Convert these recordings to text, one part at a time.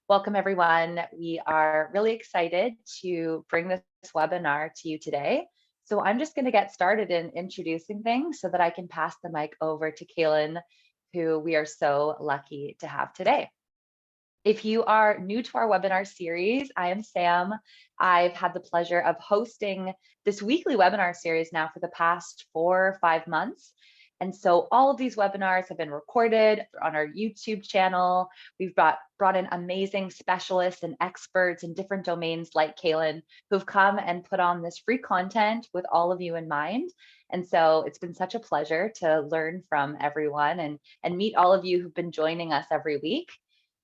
Welcome, everyone. We are really excited to bring this webinar to you today. So I'm just going to get started in introducing things so that I can pass the mic over to Calen, who we are so lucky to have today. If you are new to our webinar series, I am Sam. I've had the pleasure of hosting this weekly webinar series now for the past 4 or 5 months. And so all of these webinars have been recorded on our YouTube channel. We've brought in amazing specialists and experts in different domains like Calen, who've come and put on this free content with all of you in mind. And so it's been such a pleasure to learn from everyone and meet all of you who've been joining us every week.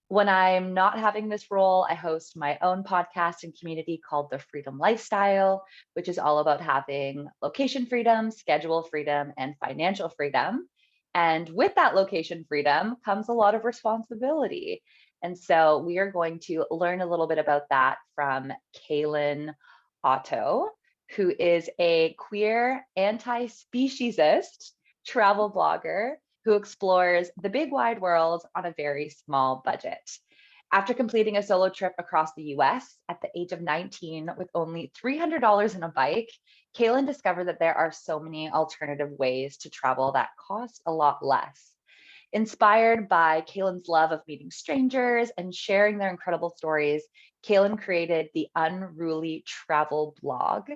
When I'm not having this role, I host my own podcast and community called The Freedom Lifestyle, which is all about having location freedom, schedule freedom, and financial freedom. And with that location freedom comes a lot of responsibility. And so we are going to learn a little bit about that from Calen Otto, who is a queer anti-speciesist travel blogger who explores the big wide world on a very small budget. After completing a solo trip across the US at the age of 19 with only $300 in a bike, Calen discovered that there are so many alternative ways to travel that cost a lot less. Inspired by Calen's love of meeting strangers and sharing their incredible stories, Calen created the Unruly Travel blog.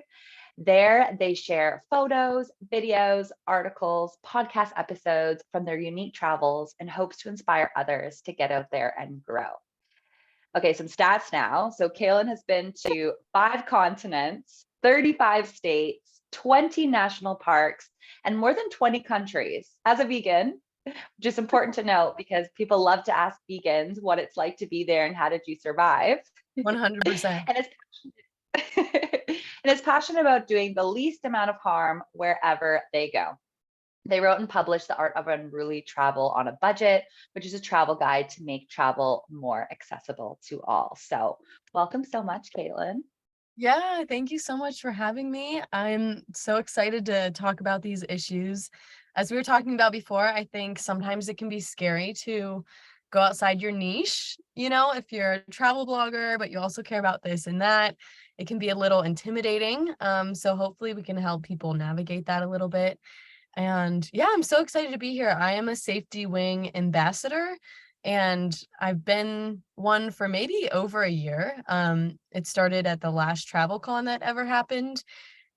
There, they share photos, videos, articles, podcast episodes from their unique travels in hopes to inspire others to get out there and grow. Okay, some stats now. So Calen has been to 5 continents, 35 states, 20 national parks, and more than 20 countries. As a vegan, which is important to note because people love to ask vegans what it's like to be there and how did you survive. 100%. And it's and is passionate about doing the least amount of harm wherever they go. They wrote and published The Art of Unruly Travel on a Budget, which is a travel guide to make travel more accessible to all. So welcome so much, Calen. Yeah, thank you so much for having me. I'm so excited to talk about these issues. As we were talking about before, I think sometimes it can be scary to go outside your niche. If you're a travel blogger, but you also care about this and that, it can be a little intimidating. So hopefully we can help people navigate that a little bit. And yeah, I'm so excited to be here. I am a SafetyWing ambassador, and I've been one for maybe over a year. It started at the last travel con that ever happened,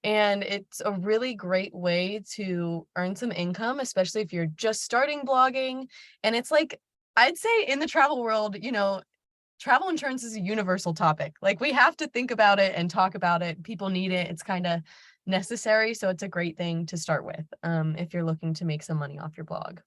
and it's a really great way to earn some income, especially if you're just starting blogging. And it's like, I'd say in the travel world, travel insurance is a universal topic. Like, we have to think about it and talk about it. People need it. It's kind of necessary. So it's a great thing to start with if you're looking to make some money off your blog.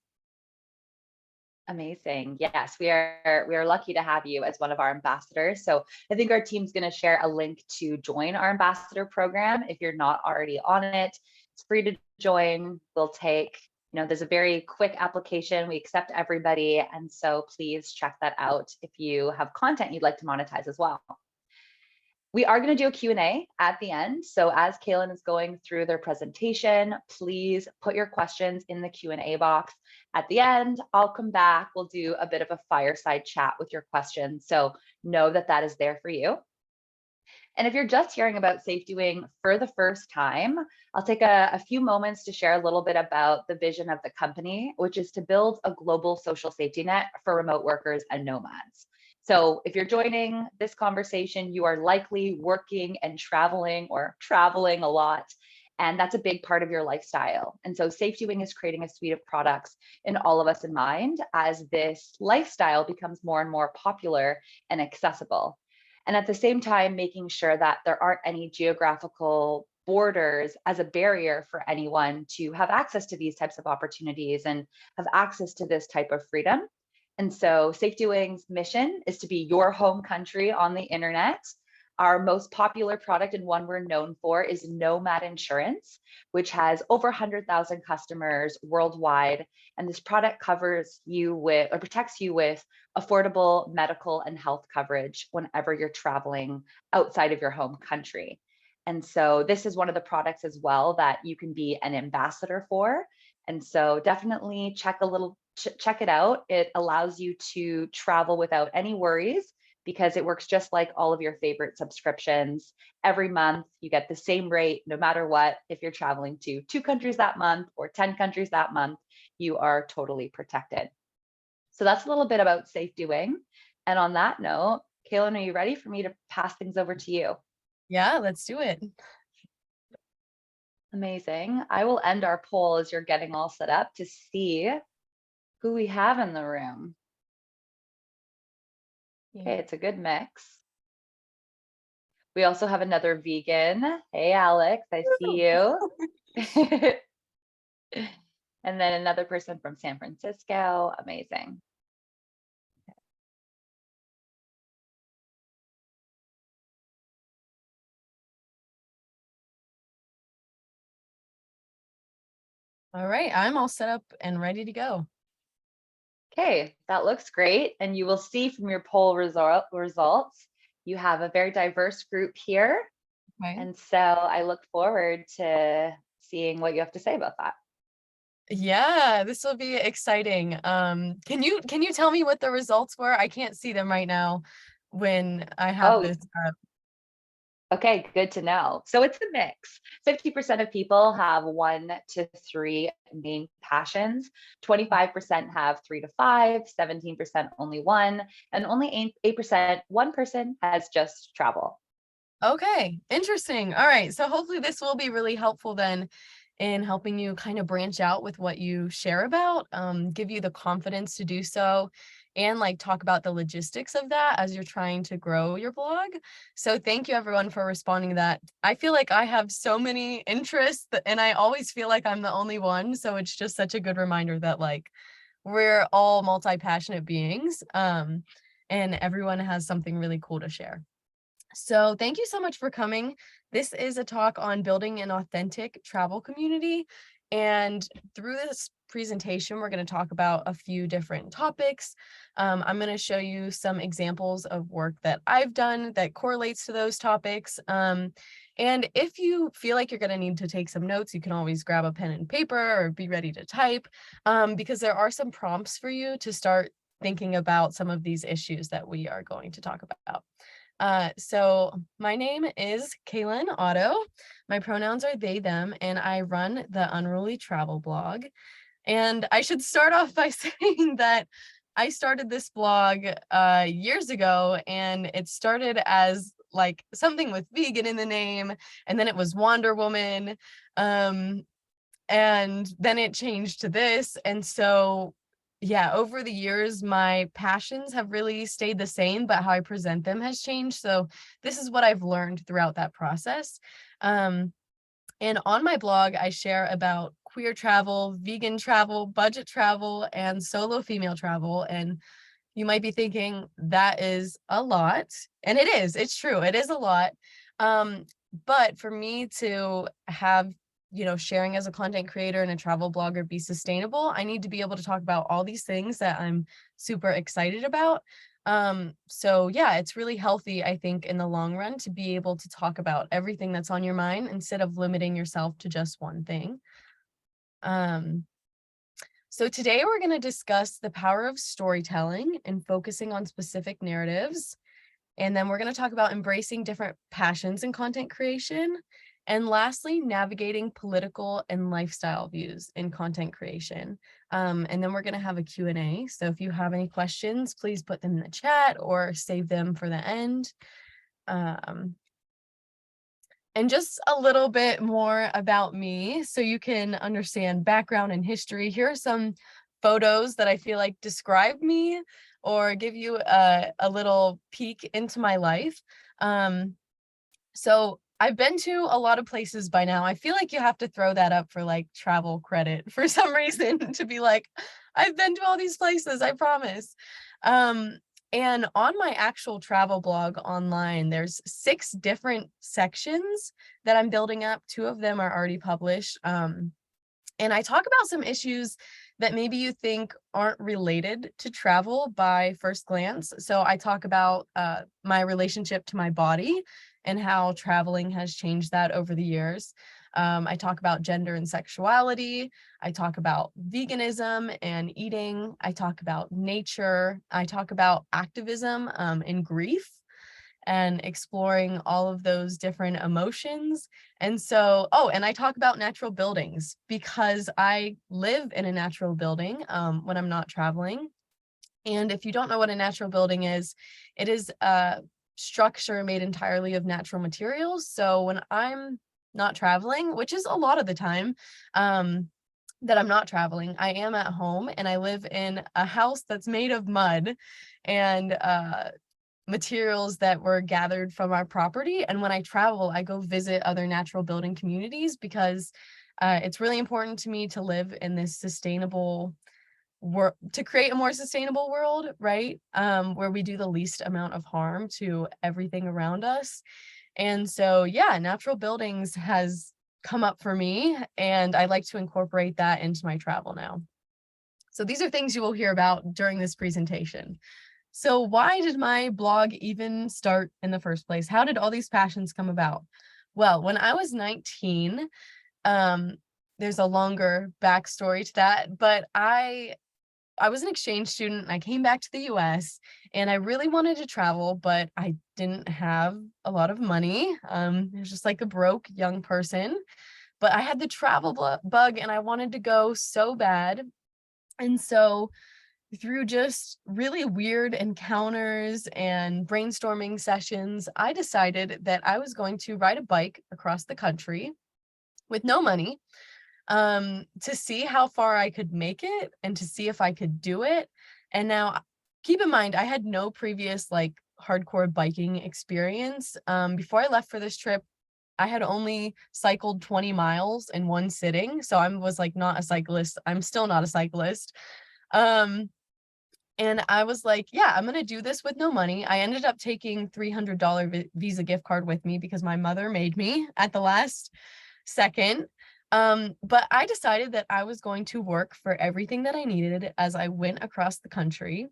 Amazing. Yes, we are lucky to have you as one of our ambassadors. So I think our team's going to share a link to join our ambassador program. If you're not already on it, it's free to join. We'll take, there's a very quick application. We accept everybody. And so please check that out if you have content you'd like to monetize as well. We are going to do a Q&A at the end. So as Calen is going through their presentation, please put your questions in the Q&A box. At the end, I'll come back. We'll do a bit of a fireside chat with your questions. So know that that is there for you. And if you're just hearing about SafetyWing for the first time, I'll take a few moments to share a little bit about the vision of the company, which is to build a global social safety net for remote workers and nomads. So if you're joining this conversation, you are likely working and traveling or traveling a lot, and that's a big part of your lifestyle. And so SafetyWing is creating a suite of products in all of us in mind as this lifestyle becomes more and more popular and accessible. And at the same time, making sure that there aren't any geographical borders as a barrier for anyone to have access to these types of opportunities and have access to this type of freedom. And so SafetyWing's mission is to be your home country on the internet. Our most popular product and one we're known for is Nomad Insurance, which has over 100,000 customers worldwide. And this product covers you with or protects you with affordable medical and health coverage whenever you're traveling outside of your home country. And so this is one of the products as well that you can be an ambassador for. And so definitely check it out. It allows you to travel without any worries because it works just like all of your favorite subscriptions. Every month, you get the same rate no matter what. If you're traveling to 2 countries that month or 10 countries that month, you are totally protected. So that's a little bit about SafetyWing. And on that note, Calen, are you ready for me to pass things over to you? Yeah, let's do it. Amazing. I will end our poll as you're getting all set up to see who we have in the room. Okay, it's a good mix. We also have another vegan. Hey, Alex, I see you. And then another person from San Francisco. Amazing. All right, I'm all set up and ready to go. Okay, that looks great. And you will see from your poll results, you have a very diverse group here. Okay. And so I look forward to seeing what you have to say about that. Yeah, this will be exciting. Can you tell me what the results were? I can't see them right now when I have Oh, this up. okay, good to know. So it's a mix. 50% of people have 1 to 3 main passions. 25% have 3 to 5, 17% only one, and only 8%, one person has just travel. Okay, interesting. All right, so hopefully this will be really helpful then in helping you kind of branch out with what you share about, give you the confidence to do so, and like talk about the logistics of that as you're trying to grow your blog. So thank you everyone for responding to that. I feel like I have so many interests and I always feel like I'm the only one. So it's just such a good reminder that like we're all multi-passionate beings, and everyone has something really cool to share. So thank you so much for coming. This is a talk on building an authentic travel community. And through this presentation, we're going to talk about a few different topics. I'm going to show you some examples of work that I've done that correlates to those topics. And if you feel like you're going to need to take some notes, you can always grab a pen and paper or be ready to type, because there are some prompts for you to start thinking about some of these issues that we are going to talk about. So my name is Calen Otto. My pronouns are they, them, and I run the Unruly Travel blog. And I should start off by saying that I started this blog years ago, and it started as like something with vegan in the name, and then it was Wonder Woman, and then it changed to this. And so yeah, over the years, my passions have really stayed the same, but how I present them has changed. So this is what I've learned throughout that process. And on my blog, I share about queer travel, vegan travel, budget travel, and solo female travel. And you might be thinking that is a lot. And it is, it's true, it is a lot. But for me to have sharing as a content creator and a travel blogger be sustainable, I need to be able to talk about all these things that I'm super excited about. So yeah, it's really healthy, I think, in the long run to be able to talk about everything that's on your mind instead of limiting yourself to just one thing. So today we're going to discuss the power of storytelling and focusing on specific narratives. And then we're going to talk about embracing different passions in content creation. And lastly, navigating political and lifestyle views in content creation. And then we're going to have a Q&A. So if you have any questions, please put them in the chat or save them for the end. And just a little bit more about me so you can understand background and history. Here are some photos that I feel like describe me or give you a little peek into my life. So I've been to a lot of places by now. I feel like you have to throw that up for like travel credit for some reason to be like, I've been to all these places, I promise. And on my actual travel blog online, there's 6 different sections that I'm building up. 2 of them are already published. And I talk about some issues that maybe you think aren't related to travel by first glance. So I talk about my relationship to my body and how traveling has changed that over the years. I talk about gender and sexuality. I talk about veganism and eating. I talk about nature. I talk about activism and grief, and exploring all of those different emotions. And so, oh, and I talk about natural buildings because I live in a natural building when I'm not traveling. And if you don't know what a natural building is, it is a structure made entirely of natural materials. So when I'm not traveling, which is a lot of the time, that I'm not traveling, I am at home and I live in a house that's made of mud and materials that were gathered from our property. And when I travel, I go visit other natural building communities because it's really important to me to live in this sustainable world, to create a more sustainable world, right? Where we do the least amount of harm to everything around us. And so, yeah, natural buildings has come up for me, and I like to incorporate that into my travel now. So these are things you will hear about during this presentation. So why did my blog even start in the first place? How did all these passions come about? Well, when I was 19, there's a longer backstory to that, but I was an exchange student and I came back to the US and I really wanted to travel, but I didn't have a lot of money. I was just like a broke young person, but I had the travel bug and I wanted to go so bad. And so through just really weird encounters and brainstorming sessions, I decided that I was going to ride a bike across the country with no money, to see how far I could make it and to see if I could do it. And now keep in mind, I had no previous like hardcore biking experience. Before I left for this trip, I had only cycled 20 miles in one sitting. So I was like not a cyclist. I'm still not a cyclist. And I was like, yeah, I'm going to do this with no money. I ended up taking $300 Visa gift card with me because my mother made me at the last second. But I decided that I was going to work for everything that I needed as I went across the country,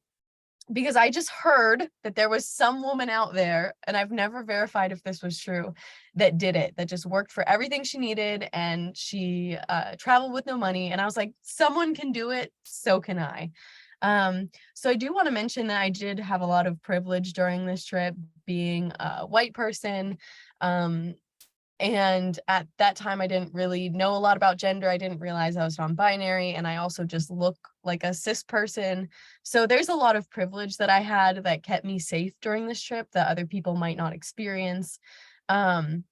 because I just heard that there was some woman out there, and I've never verified if this was true, that did it, that just worked for everything she needed, and she traveled with no money. And I was like, someone can do it, so can I. So I do want to mention that I did have a lot of privilege during this trip, being a white person. And at that time, I didn't really know a lot about gender. I didn't realize I was non-binary, and I also just look like a cis person. So there's a lot of privilege that I had that kept me safe during this trip that other people might not experience. So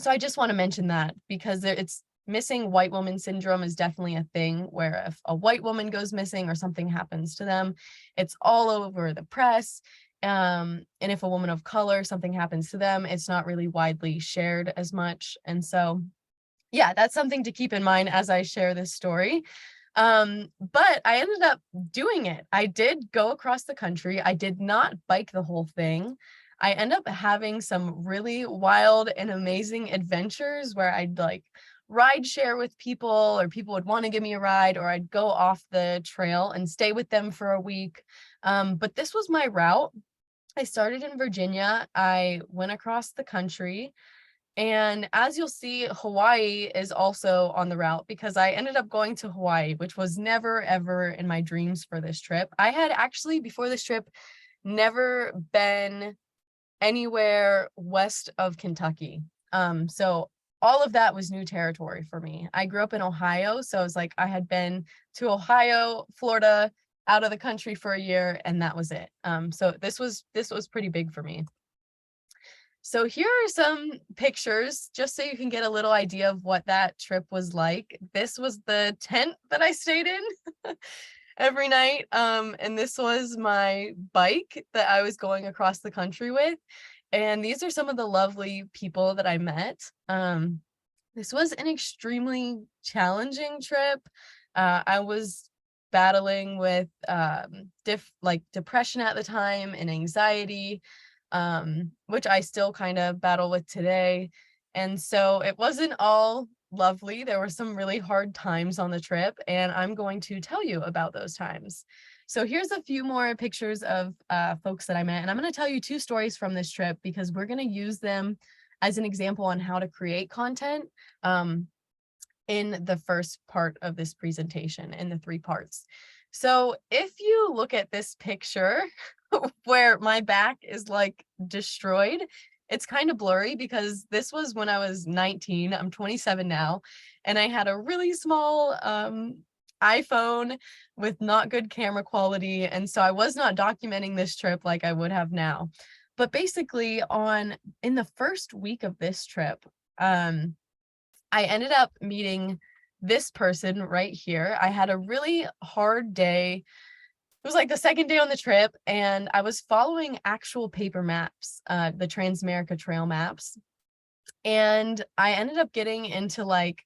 I just want to mention that because it's missing white woman syndrome is definitely a thing where if a white woman goes missing or something happens to them, it's all over the press. And if a woman of color, something happens to them, it's not really widely shared as much. And so, yeah, that's something to keep in mind as I share this story. But I ended up doing it. I did go across the country. I did not bike the whole thing. I end up having some really wild and amazing adventures where I'd like ride share with people, or people would want to give me a ride, or I'd go off the trail and stay with them for a week. But this was my route. I started in Virginia. I went across the country. And as you'll see, Hawaii is also on the route because I ended up going to Hawaii, which was never, ever in my dreams for this trip. I had actually, before this trip, never been anywhere west of Kentucky. So all of that was new territory for me. I grew up in Ohio, so it was like I had been to Ohio, Florida, out of the country for a year, and that was it. So this was pretty big for me. So here are some pictures just so you can get a little idea of what that trip was like. This was the tent that I stayed in every night. And this was my bike that I was going across the country with. And these are some of the lovely people that I met. This was an extremely challenging trip. I was battling with depression at the time and anxiety, which I still kind of battle with today. And so it wasn't all lovely. There were some really hard times on the trip, and I'm going to tell you about those times. So here's a few more pictures of folks that I met, and I'm going to tell you two stories from this trip because we're going to use them as an example on how to create content in the first part of this presentation, in the 3 parts. So if you look at this picture where my back is like destroyed, it's kind of blurry because this was when I was 19. I'm 27 now, and I had a really small iPhone with not good camera quality, and so I was not documenting this trip like I would have now. But basically, in the first week of this trip, I ended up meeting this person right here. I had a really hard day. It was like the second day on the trip, and I was following actual paper maps, the Transamerica Trail maps. And I ended up getting into like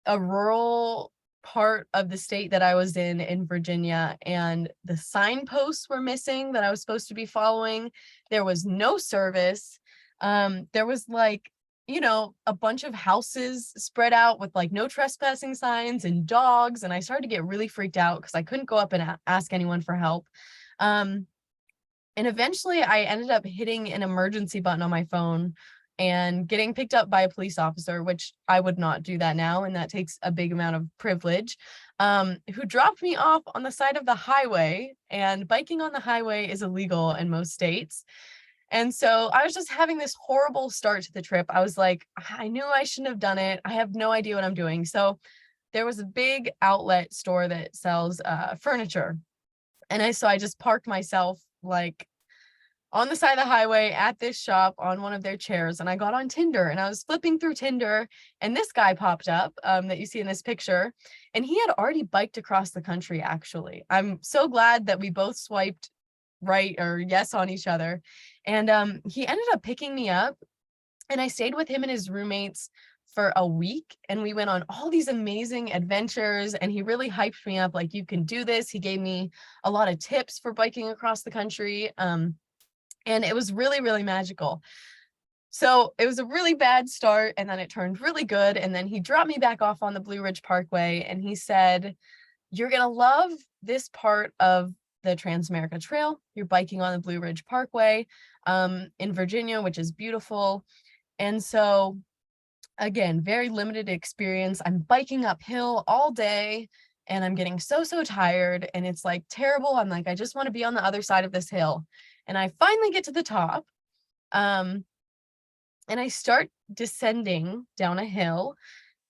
a rural part of the state that I was in Virginia, and the signposts were missing that I was supposed to be following. There was no service. There was like, a bunch of houses spread out with like no trespassing signs and dogs. And I started to get really freaked out because I couldn't go up and ask anyone for help. And eventually I ended up hitting an emergency button on my phone and getting picked up by a police officer, which I would not do that now. And that takes a big amount of privilege, who dropped me off on the side of the highway, and biking on the highway is illegal in most states. And so I was just having this horrible start to the trip. I was like, I knew I shouldn't have done it. I have no idea what I'm doing. So there was a big outlet store that sells furniture. And I just parked myself like on the side of the highway at this shop on one of their chairs, and I got on Tinder, and I was flipping through Tinder, and this guy popped up that you see in this picture, and he had already biked across the country. Actually, I'm so glad that we both swiped right or yes on each other. And he ended up picking me up, and I stayed with him and his roommates for a week, and we went on all these amazing adventures, and he really hyped me up, like, you can do this. He gave me a lot of tips for biking across the country. And it was really, really magical. So it was a really bad start, and then it turned really good. And then he dropped me back off on the Blue Ridge Parkway, and he said, you're going to love this part of the Transamerica Trail. You're biking on the Blue Ridge Parkway in Virginia, which is beautiful. And so, again, very limited experience. I'm biking uphill all day, and I'm getting so tired, and it's like terrible. I'm like, I just want to be on the other side of this hill. And I finally get to the top, and I start descending down a hill,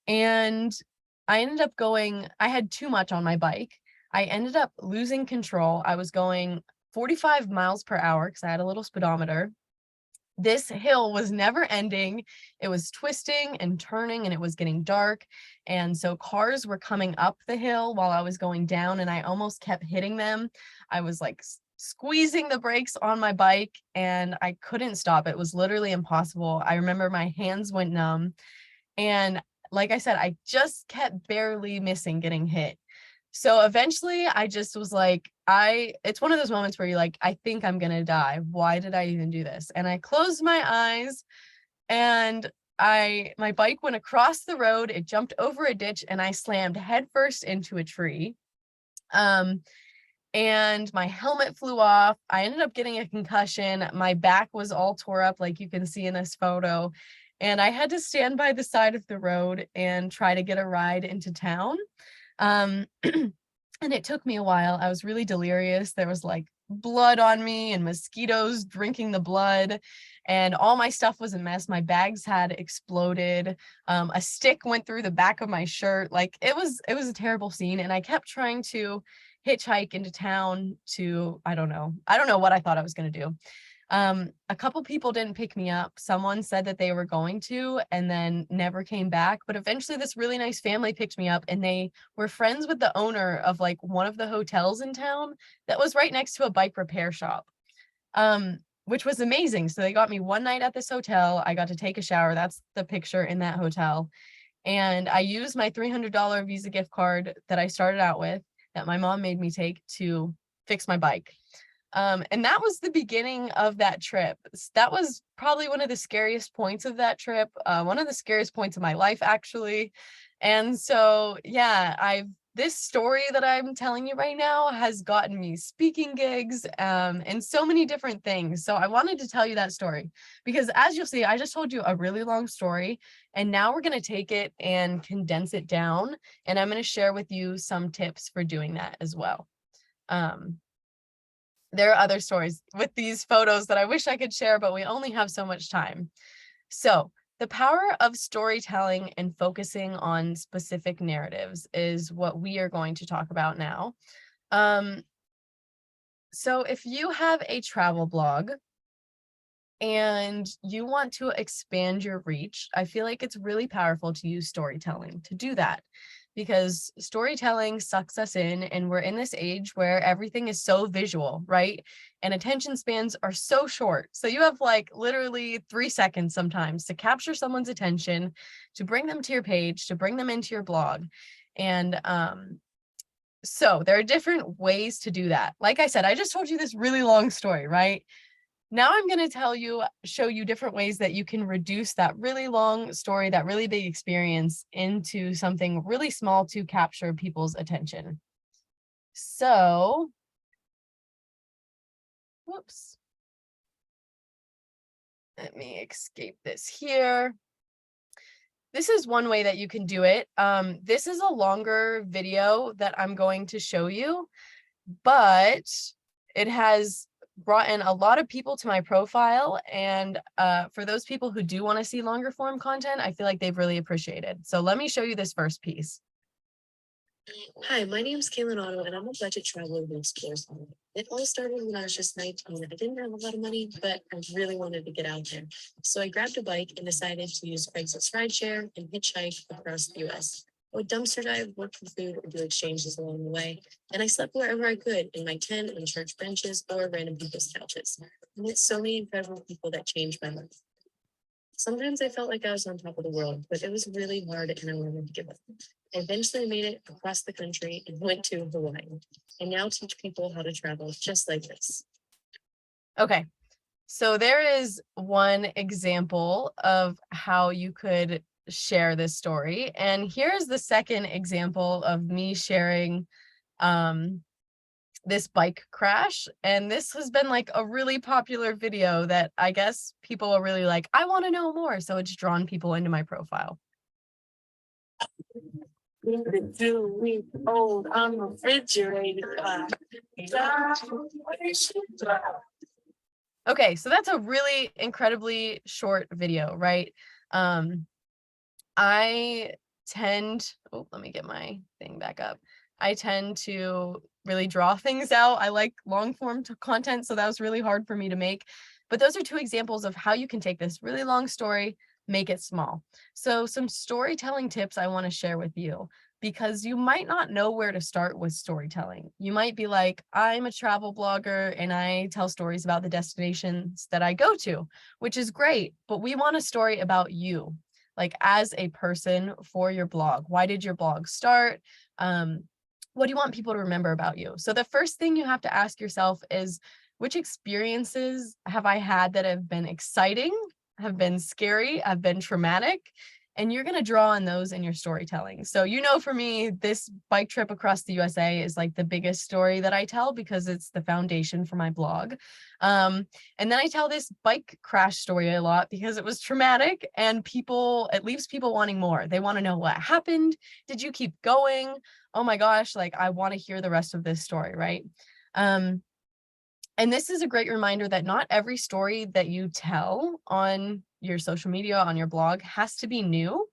and I ended up I had too much on my bike. I ended up losing control. I was going 45 miles per hour because I had a little speedometer. This hill was never ending. It was twisting and turning, and it was getting dark. And so cars were coming up the hill while I was going down, and I almost kept hitting them. I was like squeezing the brakes on my bike, and I couldn't stop. It was literally impossible. I remember my hands went numb, and like I said, I just kept barely missing getting hit. So eventually I just was like, it's one of those moments where you're like, I think I'm gonna die. Why did I even do this? And I closed my eyes, and my bike went across the road. It jumped over a ditch, and I slammed headfirst into a tree. And my helmet flew off. I ended up getting a concussion. My back was all tore up, like you can see in this photo. And I had to stand by the side of the road and try to get a ride into town. And it took me a while. I was really delirious. There was like blood on me and mosquitoes drinking the blood, and all my stuff was a mess. My bags had exploded. A stick went through the back of my shirt. Like it was a terrible scene. And I kept trying to hitchhike into town to, I don't know what I thought I was going to do. A couple people didn't pick me up. Someone said that they were going to, and then never came back. But eventually this really nice family picked me up, and they were friends with the owner of like one of the hotels in town that was right next to a bike repair shop, which was amazing. So they got me one night at this hotel. I got to take a shower. That's the picture in that hotel. And I used my $300 Visa gift card that I started out with, that my mom made me take, to fix my bike. And that was the beginning of that trip. That was probably one of the scariest points of that trip, one of the scariest points of my life, actually. And so, yeah, I've this story that I'm telling you right now has gotten me speaking gigs and so many different things. So I wanted to tell you that story because as you'll see, I just told you a really long story, and now we're going to take it and condense it down. And I'm going to share with you some tips for doing that as well. There are other stories with these photos that I wish I could share, but we only have so much time. So the power of storytelling and focusing on specific narratives is what we are going to talk about now. So if you have a travel blog and you want to expand your reach, I feel like it's really powerful to use storytelling to do that, because storytelling sucks us in, and we're in this age where everything is so visual, right? And attention spans are so short. So you have like literally 3 seconds sometimes to capture someone's attention, to bring them to your page, to bring them into your blog. And so there are different ways to do that. Like I said, I just told you this really long story, right? Now I'm going to show you different ways that you can reduce that really long story, that really big experience, into something really small to capture people's attention. So, whoops. Let me escape this here. This is one way that you can do it. This is a longer video that I'm going to show you, but it has brought in a lot of people to my profile, and for those people who do want to see longer form content, I feel like they've really appreciated. So let me show you this first piece. Hi, my name is Calen Otto, and I'm a budget traveler who explores Holland. It all started when I was just 19. I didn't have a lot of money, but I really wanted to get out there. So I grabbed a bike and decided to use Craigslist rideshare and hitchhike across the US. I would dumpster dive, work for food, or do exchanges along the way. And I slept wherever I could, in my tent, on church benches, or random people's couches. I met so many incredible people that changed my life. Sometimes I felt like I was on top of the world, but it was really hard and I wanted to give up. I eventually made it across the country and went to Hawaii. I now teach people how to travel just like this. Okay, so there is one example of how you could share this story. And here's the second example of me sharing this bike crash. And this has been like a really popular video that I guess people are really like, I want to know more. So it's drawn people into my profile. Old unrefrigerated. Okay, so that's a really incredibly short video, right? I tend, let me get my thing back up. I tend to really draw things out. I like long form content, so that was really hard for me to make. But those are two examples of how you can take this really long story, make it small. So some storytelling tips I want to share with you, because you might not know where to start with storytelling. You might be like, I'm a travel blogger and I tell stories about the destinations that I go to, which is great, but we want a story about you, like as a person for your blog. Why did your blog start? What do you want people to remember about you? So the first thing you have to ask yourself is, which experiences have I had that have been exciting, have been scary, have been traumatic? And you're going to draw on those in your storytelling. So, for me, this bike trip across the USA is like the biggest story that I tell because it's the foundation for my blog. And then I tell this bike crash story a lot because it was traumatic, and it leaves people wanting more. They want to know what happened. Did you keep going? Oh my gosh, like I want to hear the rest of this story, right? And this is a great reminder that not every story that you tell on your social media, on your blog, has to be new.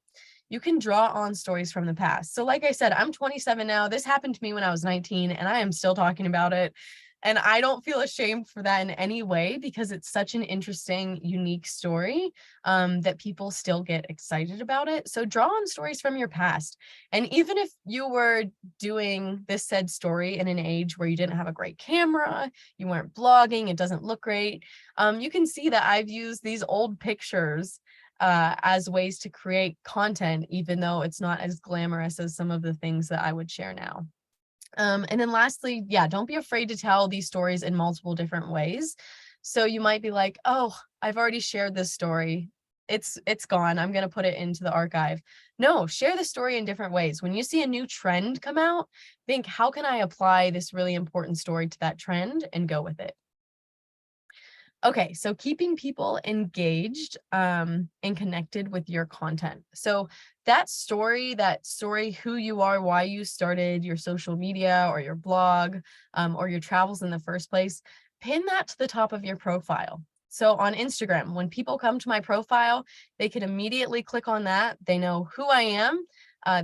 You can draw on stories from the past. So like I said, I'm 27 now. This happened to me when I was 19, and I am still talking about it. And I don't feel ashamed for that in any way, because it's such an interesting, unique story that people still get excited about it. So draw on stories from your past. And even if you were doing this said story in an age where you didn't have a great camera, you weren't blogging, it doesn't look great, you can see that I've used these old pictures as ways to create content, even though it's not as glamorous as some of the things that I would share now. And then lastly, don't be afraid to tell these stories in multiple different ways. So you might be like, oh, I've already shared this story it's gone. I'm going to put it into the archive. No, share the story in different ways. When you see a new trend come out, think, how can I apply this really important story to that trend and go with it? Okay, so keeping people engaged and connected with your content. So that story, who you are, why you started your social media or your blog or your travels in the first place, pin that to the top of your profile. So on Instagram, when people come to my profile, they can immediately click on that. They know who I am.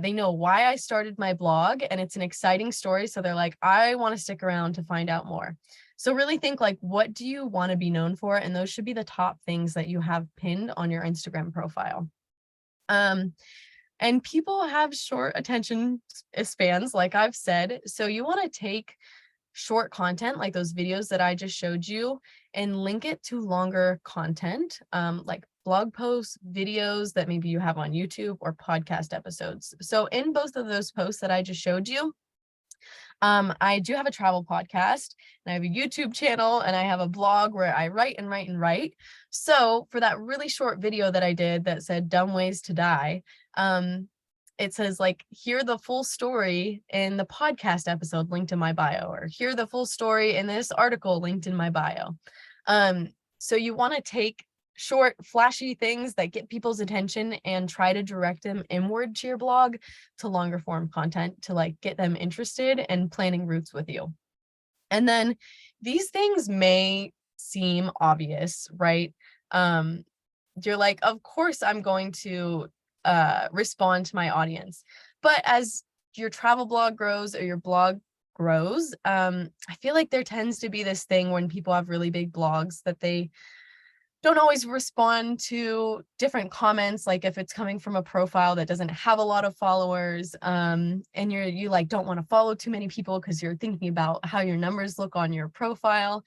They know why I started my blog, and it's an exciting story. So they're like, I want to stick around to find out more. So really think, like, what do you want to be known for? And those should be the top things that you have pinned on your Instagram profile. And people have short attention spans, like I've said. So you want to take short content like those videos that I just showed you and link it to longer content, like blog posts, videos that maybe you have on YouTube, or podcast episodes. So in both of those posts that I just showed you, I do have a travel podcast, and I have a YouTube channel, and I have a blog where I write and write and write. So for that really short video that I did that said dumb ways to die, it says, like, hear the full story in the podcast episode linked in my bio, or hear the full story in this article linked in my bio. So you want to take short, flashy things that get people's attention and try to direct them inward to your blog to longer form content to, like, get them interested and planning routes with you. And then these things may seem obvious, right? You're like, of course I'm going to respond to my audience. But as your travel blog grows or your blog grows, I feel like there tends to be this thing when people have really big blogs that they don't always respond to different comments, like if it's coming from a profile that doesn't have a lot of followers, and you like don't want to follow too many people because you're thinking about how your numbers look on your profile.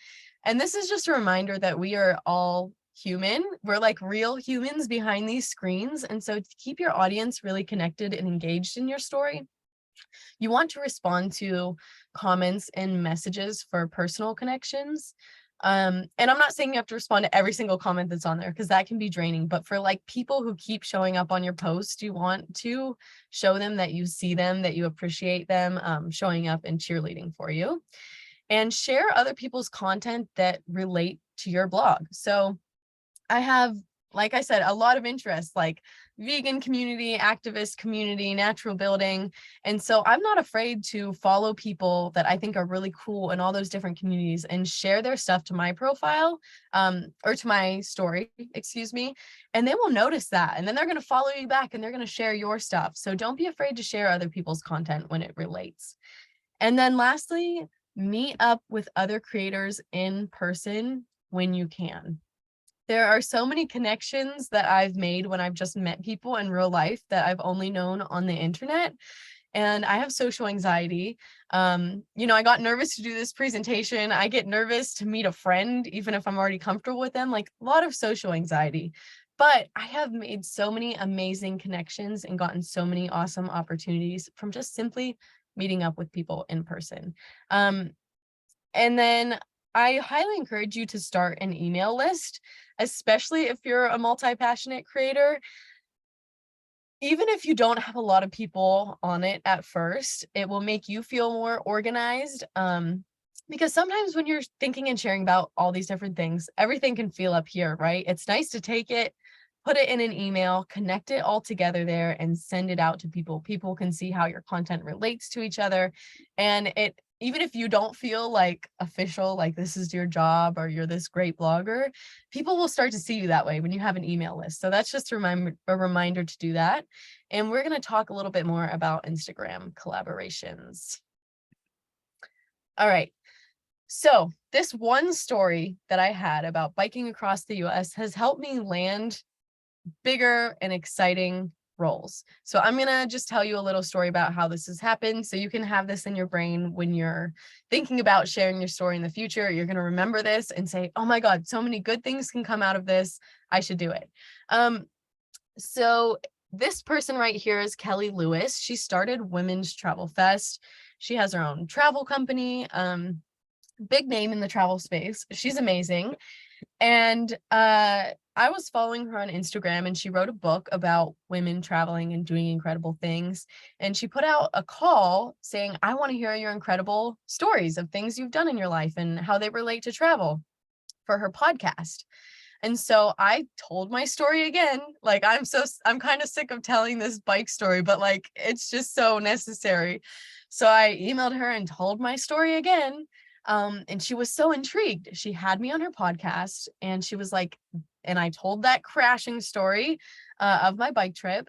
And this is just a reminder that we are all human. We're like real humans behind these screens. And so to keep your audience really connected and engaged in your story, you want to respond to comments and messages for personal connections. And I'm not saying you have to respond to every single comment that's on there, because that can be draining. But for like people who keep showing up on your post, you want to show them that you see them, that you appreciate them showing up and cheerleading for you. And share other people's content that relate to your blog. So I have, like I said, a lot of interests, like vegan community, activist community, natural building. And so I'm not afraid to follow people that I think are really cool in all those different communities and share their stuff to my profile, or to my story, excuse me. And they will notice that. And then they're going to follow you back and they're going to share your stuff. So don't be afraid to share other people's content when it relates. And then lastly, meet up with other creators in person when you can. There are so many connections that I've made when I've just met people in real life that I've only known on the internet. And I have social anxiety. I got nervous to do this presentation. I get nervous to meet a friend, even if I'm already comfortable with them, like a lot of social anxiety. But I have made so many amazing connections and gotten so many awesome opportunities from just simply meeting up with people in person. And then I highly encourage you to start an email list, especially if you're a multi-passionate creator. Even if you don't have a lot of people on it at first, it will make you feel more organized. Because sometimes when you're thinking and sharing about all these different things, everything can feel up here, right? It's nice to take it, put it in an email, connect it all together there, and send it out to people. People can see how your content relates to each other. And even if you don't feel like official, like this is your job or you're this great blogger, people will start to see you that way when you have an email list. So that's just a reminder to do that. And we're going to talk a little bit more about Instagram collaborations. All right. So this one story that I had about biking across the US has helped me land bigger and exciting roles. So I'm going to just tell you a little story about how this has happened so you can have this in your brain when you're thinking about sharing your story in the future. You're going to remember this and say, oh my God, so many good things can come out of this. I should do it. So this person right here is Kelly Lewis. She started Women's Travel Fest. She has her own travel company, big name in the travel space. She's amazing. And I was following her on Instagram, and she wrote a book about women traveling and doing incredible things. And she put out a call saying, I want to hear your incredible stories of things you've done in your life and how they relate to travel for her podcast. And so I told my story again. Like, I'm kind of sick of telling this bike story, but like, it's just so necessary. So I emailed her and told my story again. And she was so intrigued. She had me on her podcast, and she was like, and I told that crashing story of my bike trip.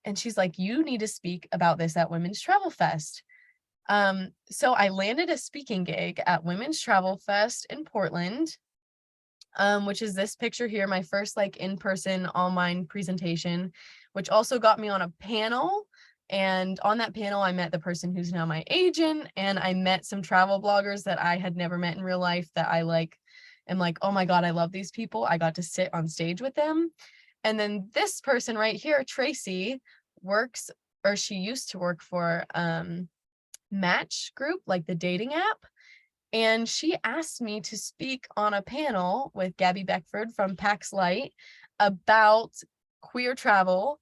And she's like, you need to speak about this at Women's Travel Fest. So I landed a speaking gig at Women's Travel Fest in Portland, which is this picture here, my first like in-person online presentation, which also got me on a panel. And on that panel, I met the person who's now my agent, and I met some travel bloggers that I had never met in real life that I like, am like, oh my God, I love these people. I got to sit on stage with them. And then this person right here, Tracy, works, or she used to work for Match Group, like the dating app. And she asked me to speak on a panel with Gabby Beckford from Pax Light about queer travel,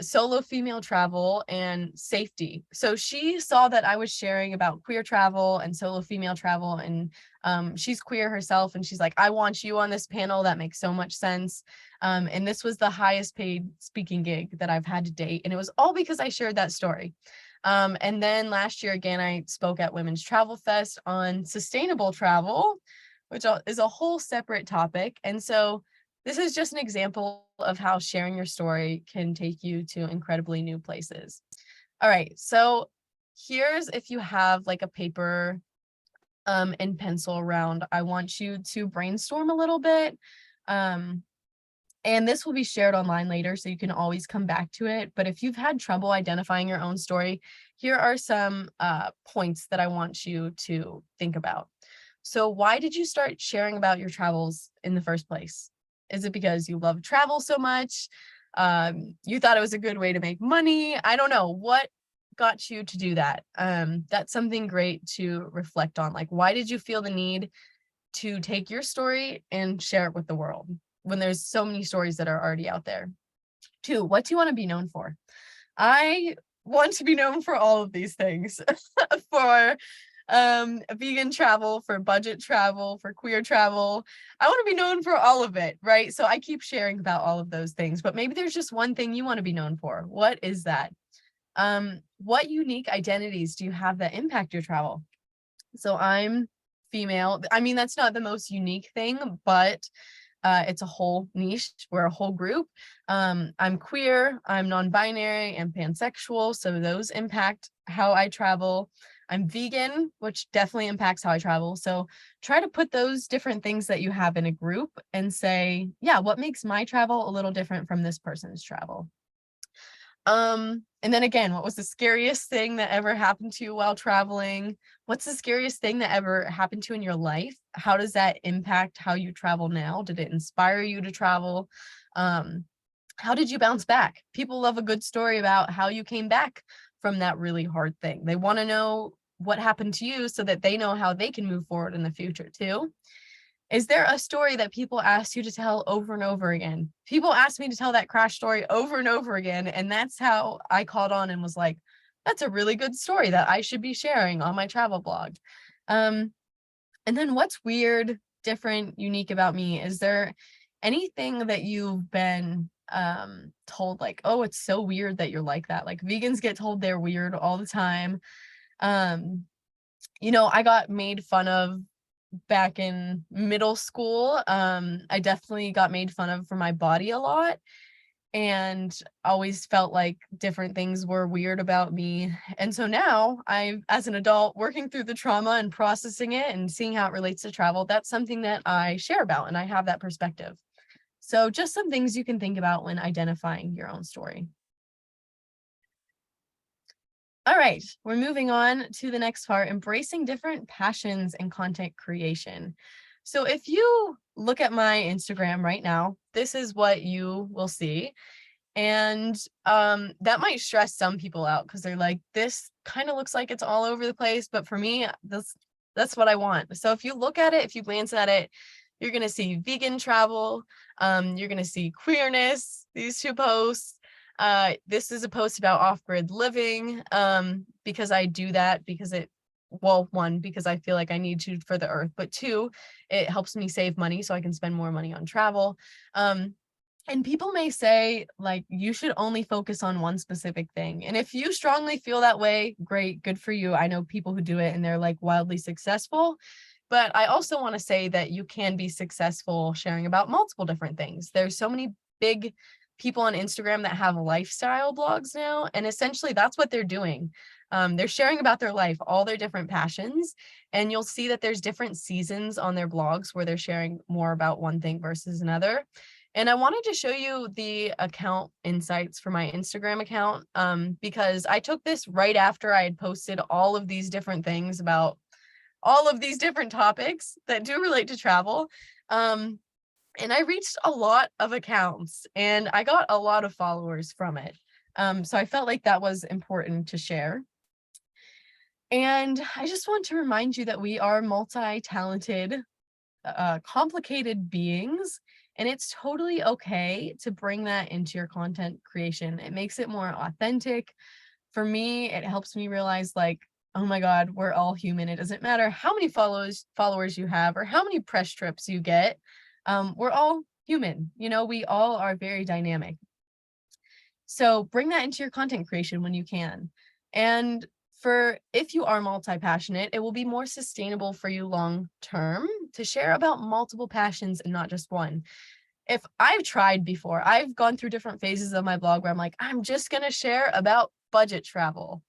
solo female travel, and safety. So she saw that I was sharing about queer travel and solo female travel, and she's queer herself, and she's like, I want you on this panel. That makes so much sense. And this was the highest paid speaking gig that I've had to date. And it was all because I shared that story. And then last year, again, I spoke at Women's Travel Fest on sustainable travel, which is a whole separate topic. And so this is just an example of how sharing your story can take you to incredibly new places. All right, so here's, if you have like a paper and pencil around, I want you to brainstorm a little bit. And this will be shared online later, so you can always come back to it. But if you've had trouble identifying your own story, here are some points that I want you to think about. So why did you start sharing about your travels in the first place? Is it because you love travel so much? You thought it was a good way to make money? I don't know. What got you to do that? That's something great to reflect on. Like, why did you feel the need to take your story and share it with the world when there's so many stories that are already out there? 2, what do you want to be known for? I want to be known for all of these things. For vegan travel, for budget travel, for queer travel. I want to be known for all of it, right? So I keep sharing about all of those things, but maybe there's just one thing you want to be known for. What is that? What unique identities do you have that impact your travel? So I'm female. I mean, that's not the most unique thing, but it's a whole niche. We're a whole group. I'm queer, I'm non-binary, and pansexual. So those impact how I travel. I'm vegan, which definitely impacts how I travel. So try to put those different things that you have in a group and say, yeah, what makes my travel a little different from this person's travel? And then again, what was the scariest thing that ever happened to you while traveling? What's the scariest thing that ever happened to you in your life? How does that impact how you travel now? Did it inspire you to travel? How did you bounce back? People love a good story about how you came back from that really hard thing. They want to know what happened to you so that they know how they can move forward in the future too. Is there a story that people ask you to tell over and over again? People ask me to tell that crash story over and over again. And that's how I caught on and was like, that's a really good story that I should be sharing on my travel blog. And then what's weird, different, unique about me? Is there anything that you've been told like, oh, it's so weird that you're like that? Like vegans get told they're weird all the time. I got made fun of back in middle school. I definitely got made fun of for my body a lot, and always felt like different things were weird about me. And so now as an adult, working through the trauma and processing it and seeing how it relates to travel, that's something that I share about, and I have that perspective. So just some things you can think about when identifying your own story. All right, we're moving on to the next part, embracing different passions and content creation. So if you look at my Instagram right now, this is what you will see. And that might stress some people out because they're like, this kind of looks like it's all over the place. But for me, that's what I want. So if you look at it, if you glance at it, You're going to see vegan travel. You're going to see queerness, these two posts. This is a post about off-grid living, because I do that because well, one, because I feel like I need to for the earth, but two, it helps me save money so I can spend more money on travel. And people may say, like, you should only focus on one specific thing. And if you strongly feel that way, great, good for you. I know people who do it and they're like wildly successful. But I also want to say that you can be successful sharing about multiple different things. There's so many big people on Instagram that have lifestyle blogs now. And essentially that's what they're doing. They're sharing about their life, all their different passions. And you'll see that there's different seasons on their blogs where they're sharing more about one thing versus another. And I wanted to show you the account insights for my Instagram account, because I took this right after I had posted all of these different things about all of these different topics that do relate to travel. And I reached a lot of accounts and I got a lot of followers from it. So I felt like that was important to share. And I just want to remind you that we are multi-talented, complicated beings. And it's totally okay to bring that into your content creation. It makes it more authentic. For me, it helps me realize, like, oh my God, we're all human. It doesn't matter how many followers you have or how many press trips you get. We're all human. You know, we all are very dynamic. So bring that into your content creation when you can. And if you are multi-passionate, it will be more sustainable for you long term to share about multiple passions and not just one. If I've tried before, I've gone through different phases of my blog where I'm like, I'm just going to share about budget travel.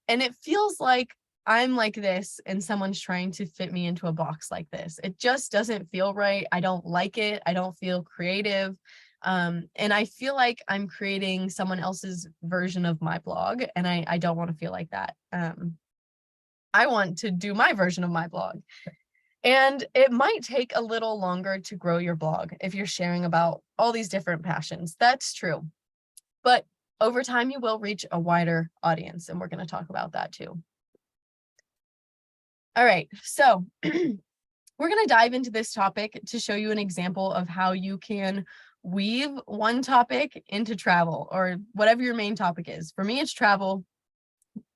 And it feels like I'm like this and someone's trying to fit me into a box like this. It just doesn't feel right. I don't like it. I don't feel creative. And I feel like I'm creating someone else's version of my blog, and I don't want to feel like that. I want to do my version of my blog. And it might take a little longer to grow your blog if you're sharing about all these different passions. That's true. But over time, you will reach a wider audience, and we're going to talk about that too. All right, so we're going to dive into this topic to show you an example of how you can weave one topic into travel, or whatever your main topic is. For me, it's travel.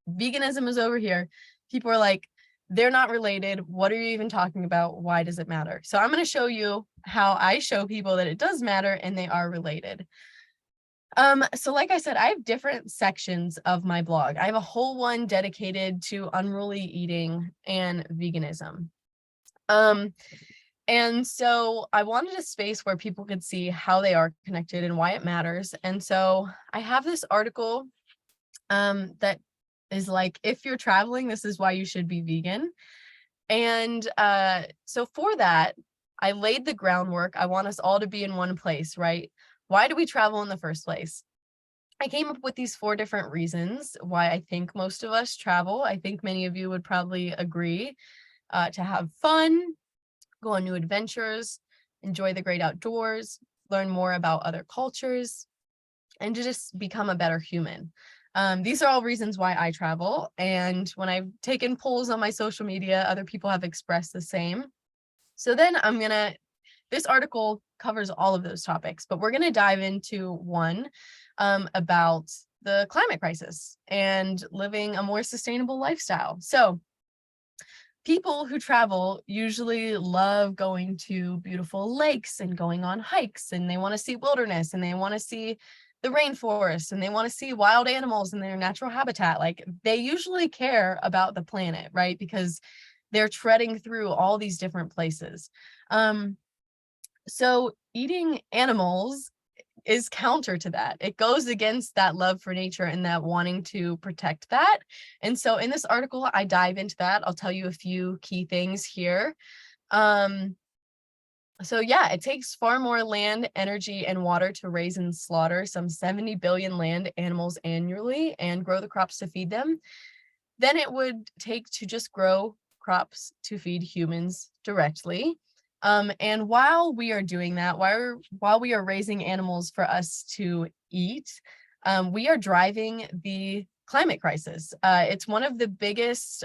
Veganism is over here. People are like, they're not related. What are you even talking about? Why does it matter? So I'm going to show you how I show people that it does matter and they are related. So like I said, I have different sections of my blog. I have a whole one dedicated to unruly eating and veganism. And so I wanted a space where people could see how they are connected and why it matters. And so I have this article that is like, if you're traveling, this is why you should be vegan. And so for that, I laid the groundwork. I want us all to be in one place, right? Why do we travel in the first place? I came up with these 4 different reasons why I think most of us travel. I think many of you would probably agree, to have fun, go on new adventures, enjoy the great outdoors, learn more about other cultures, and to just become a better human. These are all reasons why I travel. And when I've taken polls on my social media, other people have expressed the same. So then this article covers all of those topics, but we're going to dive into one about the climate crisis and living a more sustainable lifestyle. So people who travel usually love going to beautiful lakes and going on hikes, and they want to see wilderness, and they want to see the rainforest, and they want to see wild animals in their natural habitat. Like, they usually care about the planet, right? Because they're treading through all these different places. So eating animals is counter to that. It goes against that love for nature and that wanting to protect that. And so in this article, I dive into that. I'll tell you a few key things here. So yeah, it takes far more land, energy, and water to raise and slaughter some 70 billion land animals annually and grow the crops to feed them than it would take to just grow crops to feed humans directly. And while we are doing that, while we are raising animals for us to eat, we are driving the climate crisis. It's one of the biggest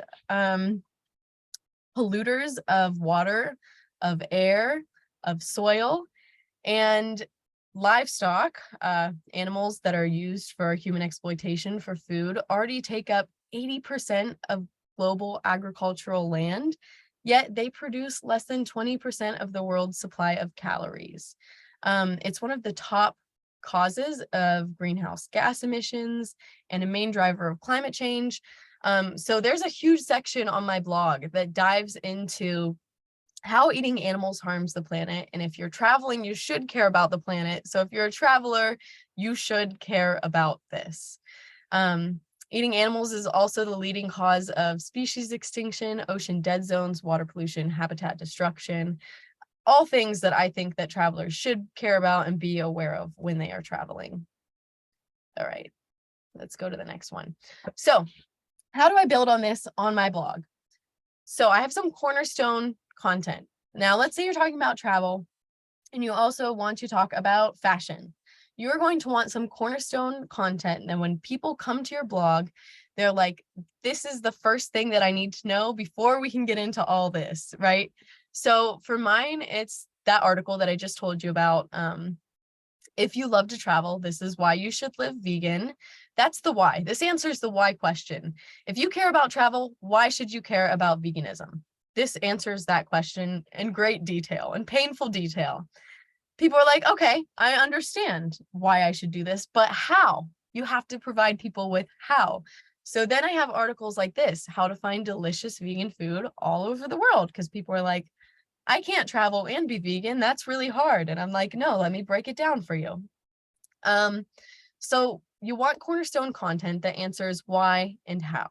polluters of water, of air, of soil, and livestock, animals that are used for human exploitation for food, already take up 80% of global agricultural land, yet they produce less than 20% of the world's supply of calories. It's one of the top causes of greenhouse gas emissions and a main driver of climate change. So there's a huge section on my blog that dives into how eating animals harms the planet. And if you're traveling, you should care about the planet. So if you're a traveler, you should care about this. Eating animals is also the leading cause of species extinction, ocean dead zones, water pollution, habitat destruction, all things that I think that travelers should care about and be aware of when they are traveling. All right, let's go to the next one. So how do I build on this on my blog? So I have some cornerstone content. Now, let's say you're talking about travel and you also want to talk about fashion. You're going to want some cornerstone content. And when people come to your blog, they're like, this is the first thing that I need to know before we can get into all this, right? So for mine, it's that article that I just told you about. If you love to travel, this is why you should live vegan. That's the why. This answers the why question. If you care about travel, why should you care about veganism? This answers that question in great detail and painful detail. People are like, okay, I understand why I should do this, but how? You have to provide people with how. So then I have articles like this, how to find delicious vegan food all over the world, because people are like, I can't travel and be vegan. That's really hard. And I'm like, no, let me break it down for you. So you want cornerstone content that answers why and how.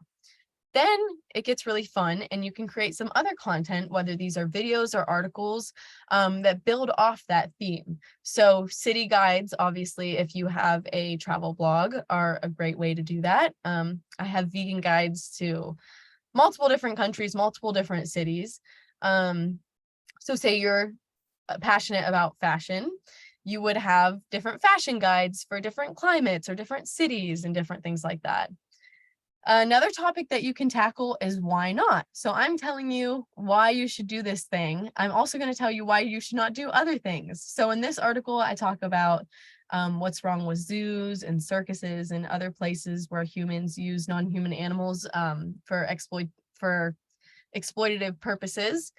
Then it gets really fun and you can create some other content, whether these are videos or articles that build off that theme. So city guides, obviously, if you have a travel blog, are a great way to do that. I have vegan guides to multiple different countries, multiple different cities. So say you're passionate about fashion, you would have different fashion guides for different climates or different cities and different things like that. Another topic that you can tackle is why not? So I'm telling you why you should do this thing. I'm also going to tell you why you should not do other things. So in this article, I talk about what's wrong with zoos and circuses and other places where humans use non-human animals for exploitative purposes.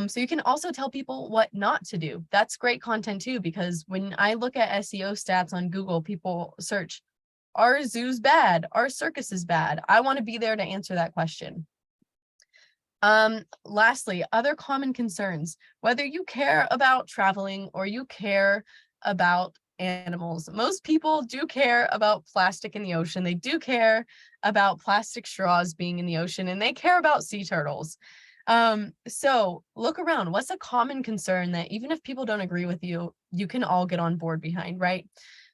So you can also tell people what not to do. That's great content too, because when I look at SEO stats on Google, people search, are zoos bad? Are circuses bad? I want to be there to answer that question. Lastly, other common concerns, whether you care about traveling or you care about animals. Most people do care about plastic in the ocean. They do care about plastic straws being in the ocean, and they care about sea turtles. So look around. What's a common concern that even if people don't agree with you, you can all get on board behind, right?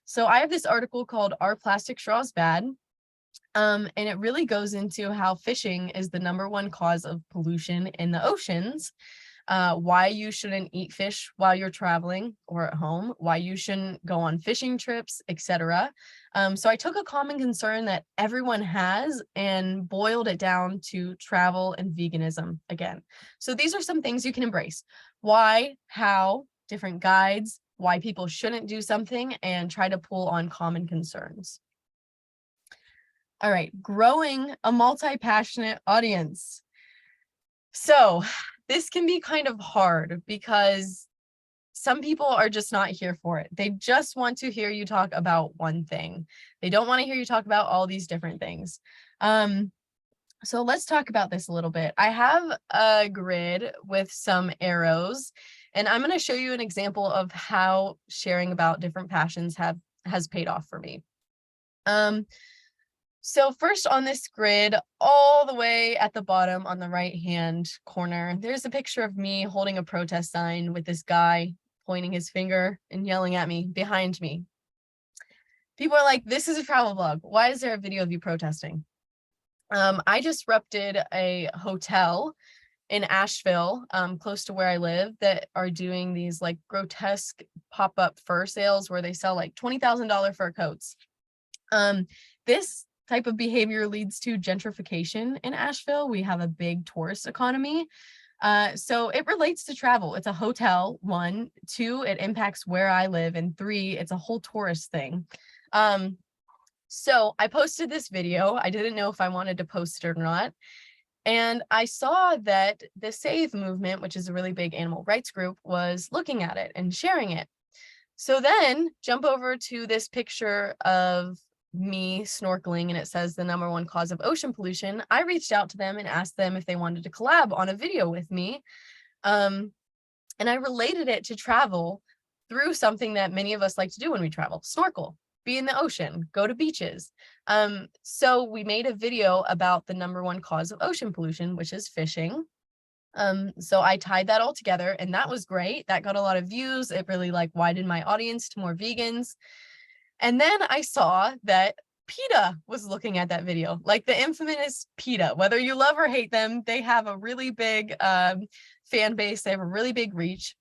So I have this article called Are Plastic Straws Bad? And it really goes into how fishing is the #1 cause of pollution in the oceans, why you shouldn't eat fish while you're traveling or at home, why you shouldn't go on fishing trips, etc. So I took a common concern that everyone has and boiled it down to travel and veganism again. So these are some things you can embrace. Why, how, different guides, why people shouldn't do something, and try to pull on common concerns. All right, growing a multi-passionate audience. So this can be kind of hard because some people are just not here for it. They just want to hear you talk about one thing. They don't want to hear you talk about all these different things. So let's talk about this a little bit. I have a grid with some arrows, and I'm going to show you an example of how sharing about different passions has paid off for me. So first on this grid, all the way at the bottom on the right-hand corner, there's a picture of me holding a protest sign with this guy pointing his finger and yelling at me behind me. People are like, this is a travel vlog. Why is there a video of you protesting? I disrupted a hotel in Asheville, close to where I live, that are doing these like grotesque pop-up fur sales where they sell like $20,000 fur coats. This type of behavior leads to gentrification in Asheville. We have a big tourist economy. So it relates to travel. It's a hotel, 1, 2, it impacts where I live, and 3, it's a whole tourist thing. So I posted this video. I didn't know if I wanted to post it or not. And I saw that the Save movement, which is a really big animal rights group, was looking at it and sharing it. So then jump over to this picture of me snorkeling, and it says the #1 cause of ocean pollution. I reached out to them and asked them if they wanted to collab on a video with me. And I related it to travel through something that many of us like to do when we travel: snorkel, be in the ocean, go to beaches. So we made a video about the #1 cause of ocean pollution, which is fishing. So I tied that all together, and that was great. That got a lot of views. It really widened my audience to more vegans. And then I saw that PETA was looking at that video, like the infamous PETA. Whether you love or hate them, they have a really big fan base. They have a really big reach.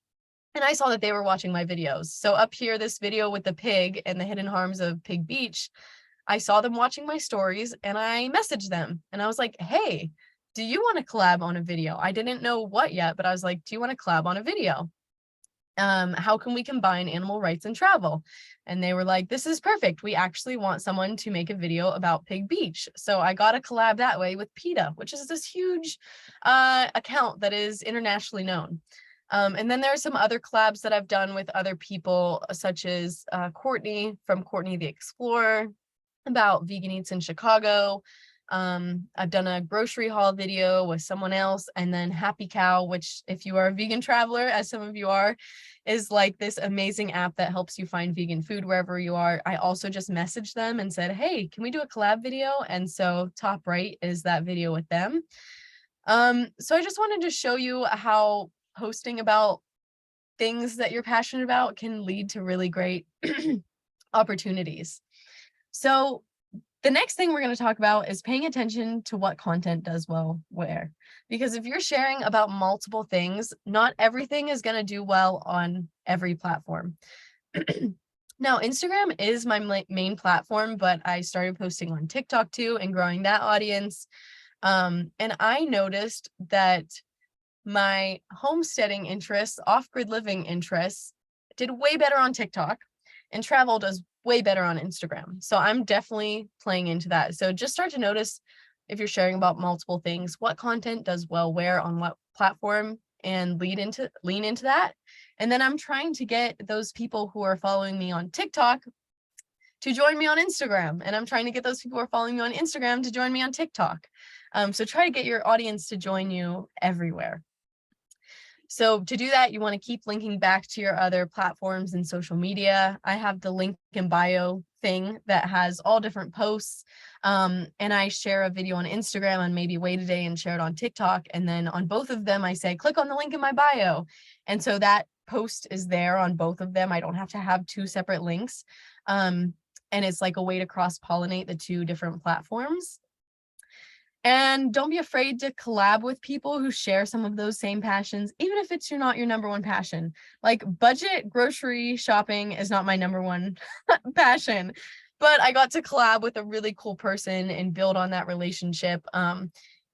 And I saw that they were watching my videos. So up here, this video with the pig and the hidden harms of Pig Beach, I saw them watching my stories, and I messaged them. And I was like, hey, do you want to collab on a video? I didn't know what yet, but I was like, do you want to collab on a video? How can we combine animal rights and travel? And they were like, this is perfect. We actually want someone to make a video about Pig Beach. So I got a collab that way with PETA, which is this huge account that is internationally known. And then there are some other collabs that I've done with other people, such as Courtney from Courtney the Explorer, about vegan eats in Chicago. I've done a grocery haul video with someone else, and then Happy Cow, which, if you are a vegan traveler, as some of you are, is like this amazing app that helps you find vegan food wherever you are. I also just messaged them and said, hey, can we do a collab video? And so top right is that video with them. So I just wanted to show you how posting about things that you're passionate about can lead to really great opportunities. So the next thing we're going to talk about is paying attention to what content does well where. Because if you're sharing about multiple things, not everything is going to do well on every platform. Now, Instagram is my main platform, but I started posting on TikTok too and growing that audience. And I noticed that my homesteading interests, off-grid living interests, did way better on TikTok, and travel does way better on Instagram. So I'm definitely playing into that. So just start to notice, if you're sharing about multiple things, what content does well where on what platform, and lean into that. And then I'm trying to get those people who are following me on TikTok to join me on Instagram. And I'm trying to get those people who are following me on Instagram to join me on TikTok. So try to get your audience to join you everywhere. So to do that, you want to keep linking back to your other platforms and social media. I have the link in bio thing that has all different posts. And I share a video on Instagram on maybe Wait a Day and share it on TikTok. And then on both of them, I say, click on the link in my bio. And so that post is there on both of them. I don't have to have 2 separate links. And it's like a way to cross-pollinate the 2 different platforms. And don't be afraid to collab with people who share some of those same passions, even if it's not your #1 passion. Like, budget grocery shopping is not my #1 passion, but I got to collab with a really cool person and build on that relationship.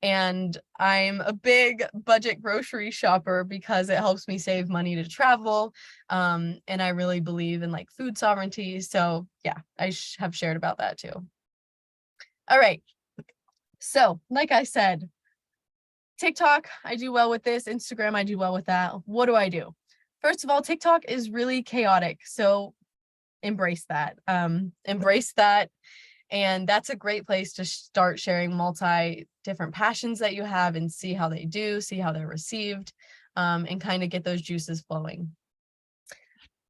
And I'm a big budget grocery shopper because it helps me save money to travel. And I really believe in food sovereignty. So yeah, I have shared about that too. All right. So, like I said, TikTok, I do well with this. Instagram, I do well with that. What do I do? First of all, TikTok is really chaotic. So embrace that. Embrace that. And that's a great place to start sharing different passions that you have and see how they do, see how they're received, and kind of get those juices flowing.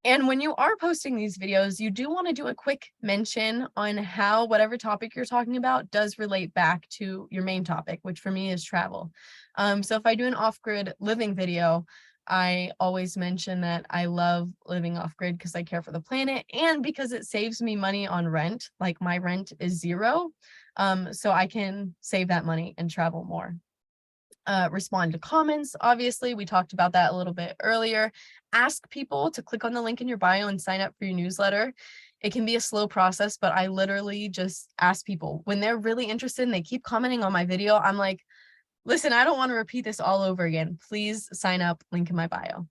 And when you are posting these videos, you do want to do a quick mention on how whatever topic you're talking about does relate back to your main topic, which for me is travel. So if I do an off-grid living video, I always mention that I love living off-grid because I care for the planet and because it saves me money on rent. Like, my rent is 0. So I can save that money and travel more. Respond to comments. Obviously, we talked about that a little bit earlier. Ask people to click on the link in your bio and sign up for your newsletter. It can be a slow process, but I literally just ask people when they're really interested and they keep commenting on my video. I'm like, Listen, I don't want to repeat this all over again. Please sign up, link in my bio.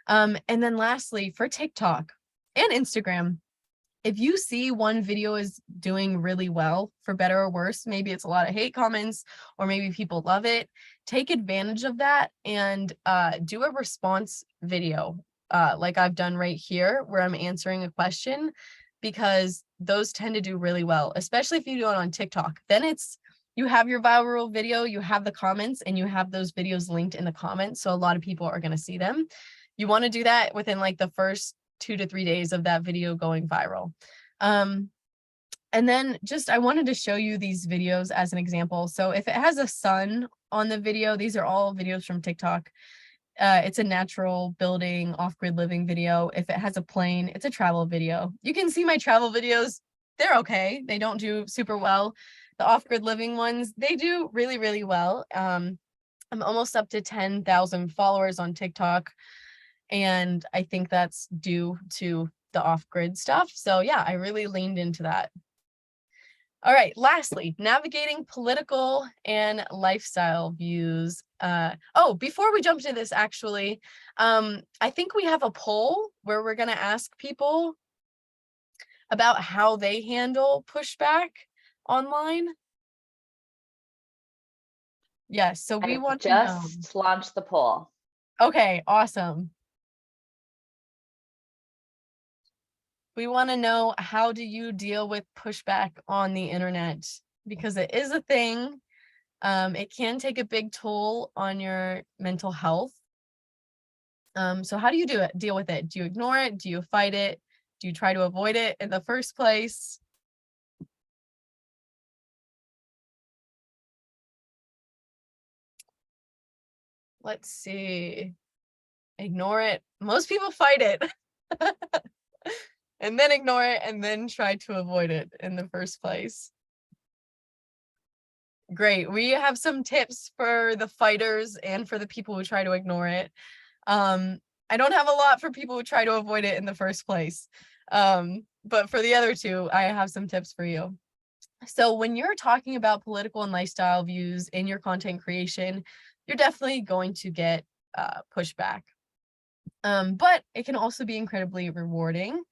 And then lastly, for TikTok and Instagram, if you see one video is doing really well, for better or worse, maybe it's a lot of hate comments or maybe people love it, take advantage of that and do a response video like I've done right here where I'm answering a question, because those tend to do really well, especially if you do it on TikTok. Then you have your viral video, you have the comments, and you have those videos linked in the comments. So a lot of people are going to see them. You want to do that within like the first 2 to 3 days of that video going viral. And then just, I wanted to show you these videos as an example. So if it has a sun on the video, these are all videos from TikTok. It's a natural building, off-grid living video. If it has a plane, it's a travel video. You can see my travel videos. They're okay. They don't do super well. The off-grid living ones, they do really, really well. I'm almost up to 10,000 followers on TikTok. And I think that's due to the off-grid stuff. So yeah, I really leaned into that. All right, lastly, navigating political and lifestyle views. Before we jump to this, actually, I think we have a poll where we're going to ask people about how they handle pushback online. Yes, so we want to know. Just launched the poll. Okay, awesome. We want to know, how do you deal with pushback on the internet? Because it is a thing. It can take a big toll on your mental health. So how do you deal with it? Do you ignore it? Do you fight it? Do you try to avoid it in the first place? Let's see. Ignore it. Most people fight it. And then ignore it and then try to avoid it in the first place. Great. We have some tips for the fighters and for the people who try to ignore it. I don't have a lot for people who try to avoid it in the first place. But for the other two, I have some tips for you. So when you're talking about political and lifestyle views in your content creation, you're definitely going to get pushback. But it can also be incredibly rewarding,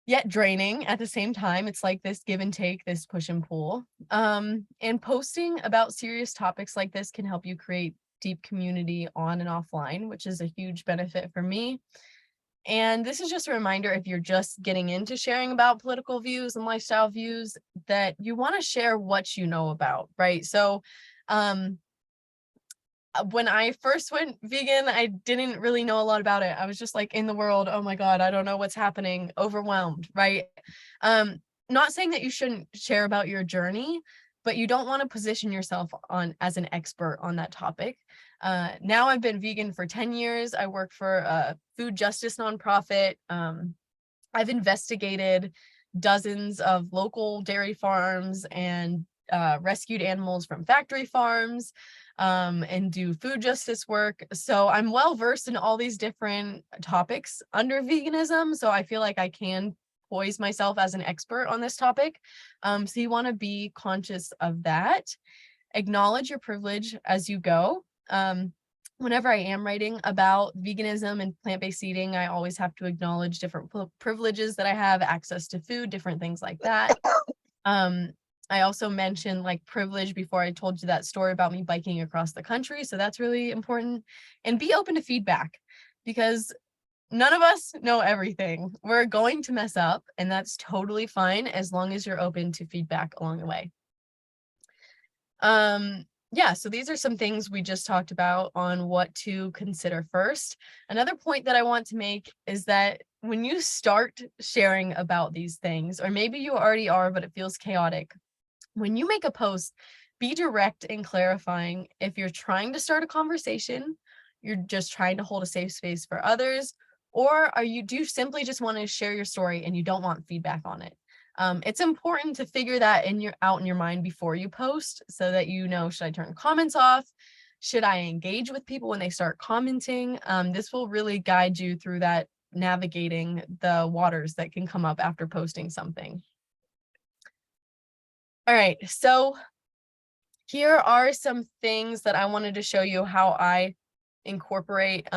yet draining at the same time. It's like this give and take, this push and pull. And posting about serious topics like this can help you create deep community on and offline, which is a huge benefit for me. And this is just a reminder, if you're just getting into sharing about political views and lifestyle views, that you want to share what you know about, right? So when I first went vegan, I didn't really know a lot about it. I was just like in the world, oh my God, I don't know what's happening, overwhelmed, right? Not saying that you shouldn't share about your journey, but you don't want to position yourself as an expert on that topic. Now I've been vegan for 10 years. I work for a food justice nonprofit. I've investigated dozens of local dairy farms and rescued animals from factory farms, and do food justice work. So I'm well versed in all these different topics under veganism. So I feel like I can poise myself as an expert on this topic. So you want to be conscious of that. Acknowledge your privilege as you go. Whenever I am writing about veganism and plant-based eating, I always have to acknowledge different privileges that I have, access to food, different things like that. I also mentioned like privilege before I told you that story about me biking across the country. So that's really important. And be open to feedback, because none of us know everything. We're going to mess up, and that's totally fine as long as you're open to feedback along the way. Yeah, so these are some things we just talked about on what to consider first. Another point that I want to make is that when you start sharing about these things, or maybe you already are, but it feels chaotic, when you make a post, be direct and clarifying. If you're trying to start a conversation, you're just trying to hold a safe space for others, or do you simply just want to share your story and you don't want feedback on it? It's important to figure that out in your mind before you post, so that you know, should I turn comments off? Should I engage with people when they start commenting? This will really guide you through that, navigating the waters that can come up after posting something. All right, so Here are some things that I wanted to show you how I incorporate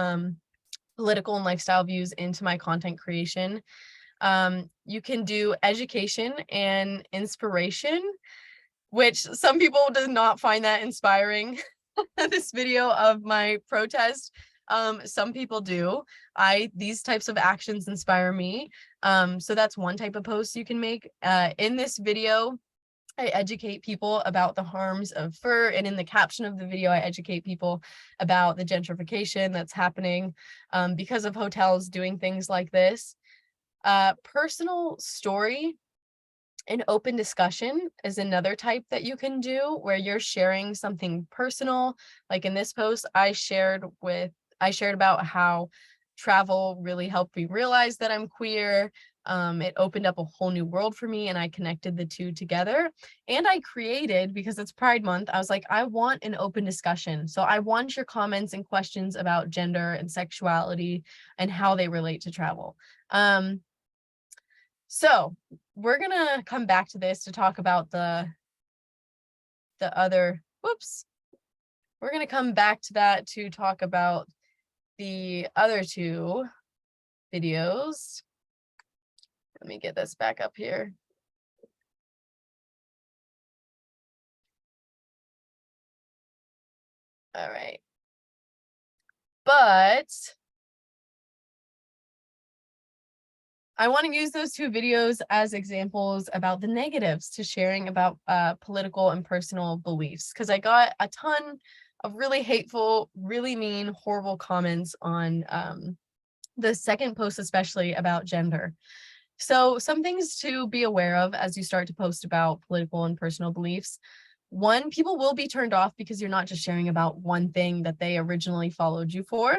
political and lifestyle views into my content creation. You can do education and inspiration, which some people did not find that inspiring. This video of my protest, some people do. These types of actions inspire me. So that's one type of post you can make. In this video, I educate people about the harms of fur, and in the caption of the video, I educate people about the gentrification that's happening because of hotels doing things like this. Personal story and open discussion is another type that you can do, where you're sharing something personal. Like in this post, I shared about how travel really helped me realize that I'm queer. It opened up a whole new world for me, and I connected the two together. And I created, because it's Pride Month, I was like, I want an open discussion. So I want your comments and questions about gender and sexuality and how they relate to travel. So we're gonna come back to this to talk about the other, whoops. We're gonna come back to that to talk about the other two videos. Let me get this back up here. All right. But I want to use those two videos as examples about the negatives to sharing about political and personal beliefs, because I got a ton of really hateful, really mean, horrible comments on the second post, especially about gender. So some things to be aware of as you start to post about political and personal beliefs. One, people will be turned off because you're not just sharing about one thing that they originally followed you for.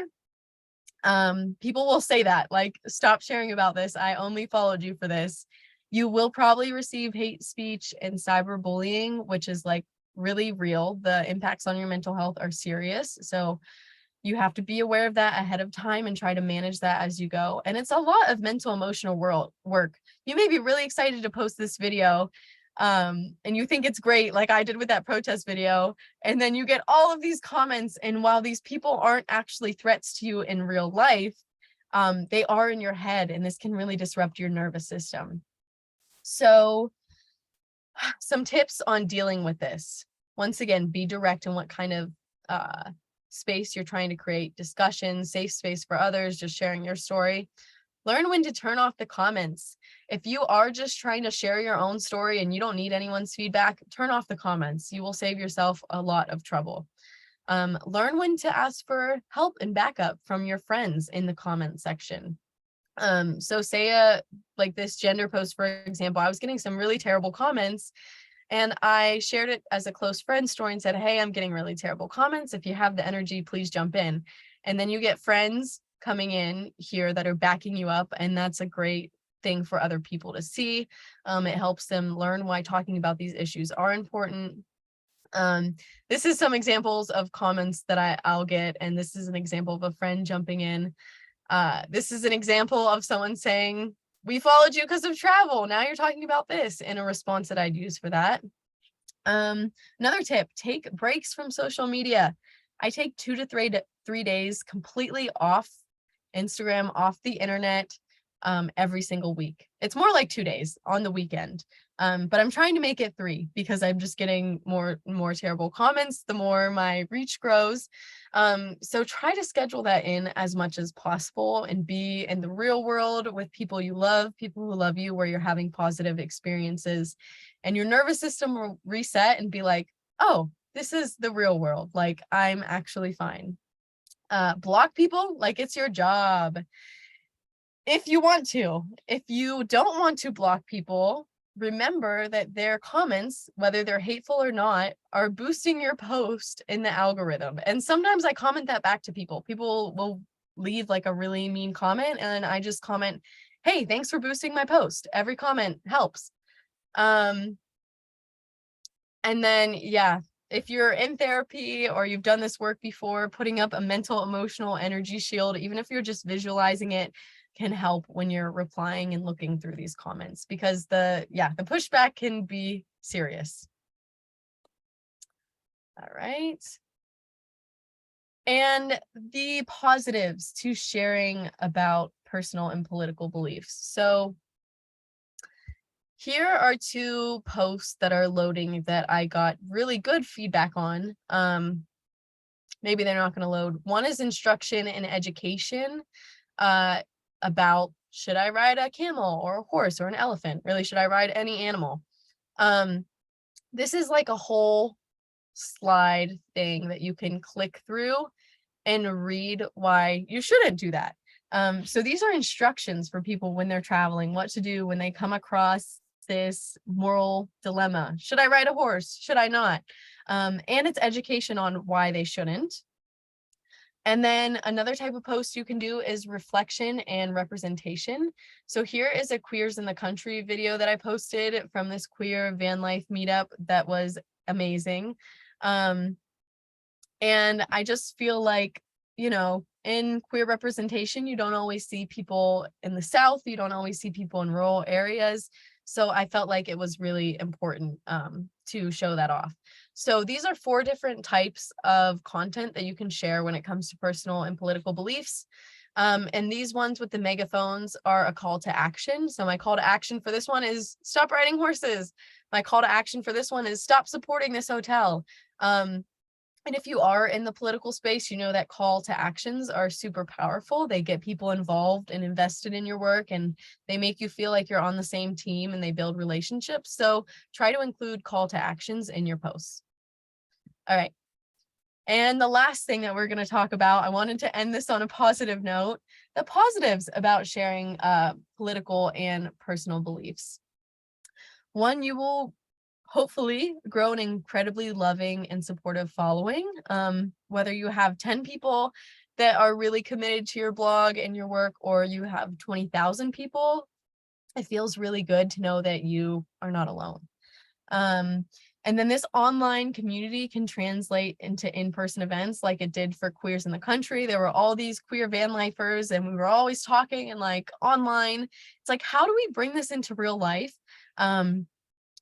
People will say that, like, stop sharing about this. I only followed you for this. You will probably receive hate speech and cyberbullying, which is like really real. The impacts on your mental health are serious. So you have to be aware of that ahead of time and try to manage that as you go. And it's a lot of mental, emotional work. You may be really excited to post this video, and you think it's great, like I did with that protest video, and then you get all of these comments, and while these people aren't actually threats to you in real life, they are in your head, and this can really disrupt your nervous system. So some tips on dealing with this. Once again, be direct in what kind of space you're trying to create. Discussion, safe space for others, just sharing your story. Learn when to turn off the comments. If you are just trying to share your own story and you don't need anyone's feedback, turn off the comments. You will save yourself a lot of trouble. Learn when to ask for help and backup from your friends in the comment section. So say like this gender post, for example, I was getting some really terrible comments, and I shared it as a close friend story and said, hey, I'm getting really terrible comments. If you have the energy, please jump in. And then you get friends coming in here that are backing you up. And that's a great thing for other people to see. It helps them learn why talking about these issues are important. This is some examples of comments that I'll get. And this is an example of a friend jumping in. This is an example of someone saying, we followed you because of travel. Now you're talking about this, in a response that I'd use for that. Another tip, take breaks from social media. I take 2 to 3 days completely off Instagram, off the internet, every single week. It's more like 2 days on the weekend. But I'm trying to make it 3 because I'm just getting more terrible comments the more my reach grows. So try to schedule that in as much as possible and be in the real world with people you love, people who love you, where you're having positive experiences, and your nervous system will reset and be like, oh, this is the real world. Like, I'm actually fine. Block people like it's your job. If you want to. If you don't want to block people, remember that their comments, whether they're hateful or not, are boosting your post in the algorithm. And sometimes I comment that back to people. People will leave like a really mean comment, and I just comment, hey, thanks for boosting my post. Every comment helps. And then, yeah, if you're in therapy or you've done this work before, putting up a mental, emotional energy shield, even if you're just visualizing it, can help when you're replying and looking through these comments, because the pushback can be serious. All right. And the positives to sharing about personal and political beliefs. So here are two posts that are loading that I got really good feedback on. Maybe they're not going to load. One is instruction and education about should I ride a camel or a horse or an elephant? Really, should I ride any animal? This is like a whole slide thing that you can click through and read why you shouldn't do that. So these are instructions for people when they're traveling, what to do when they come across this moral dilemma. Should I ride a horse? Should I not? And it's education on why they shouldn't. And then another type of post you can do is reflection and representation. So here is a Queers in the Country video that I posted from this queer van life meetup that was amazing. And I just feel like, you know, in queer representation, you don't always see people in the South, you don't always see people in rural areas. So I felt like it was really important to show that off. So these are 4 different types of content that you can share when it comes to personal and political beliefs. And these ones with the megaphones are a call to action. So my call to action for this one is stop riding horses. My call to action for this one is stop supporting this hotel. And if you are in the political space, you know that call to actions are super powerful. They get people involved and invested in your work, and they make you feel like you're on the same team, and they build relationships. So try to include call to actions in your posts. All right. And the last thing that we're going to talk about, I wanted to end this on a positive note, the positives about sharing political and personal beliefs. One, you will hopefully grow an incredibly loving and supportive following. Whether you have 10 people that are really committed to your blog and your work, or you have 20,000 people, it feels really good to know that you are not alone. And then this online community can translate into in-person events like it did for Queers in the Country. There were all these queer van lifers and we were always talking and like online. It's like, how do we bring this into real life?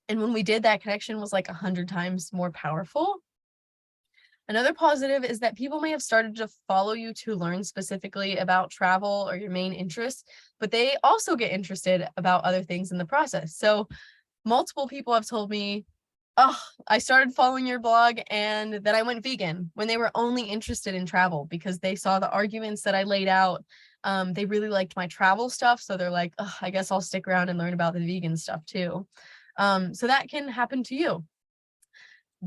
And when we did, that connection was like 100 times more powerful. Another positive is that people may have started to follow you to learn specifically about travel or your main interests, but they also get interested about other things in the process. So multiple people have told me, oh, I started following your blog and then I went vegan, when they were only interested in travel because they saw the arguments that I laid out. They really liked my travel stuff. So they're like, oh, I guess I'll stick around and learn about the vegan stuff too. So that can happen to you.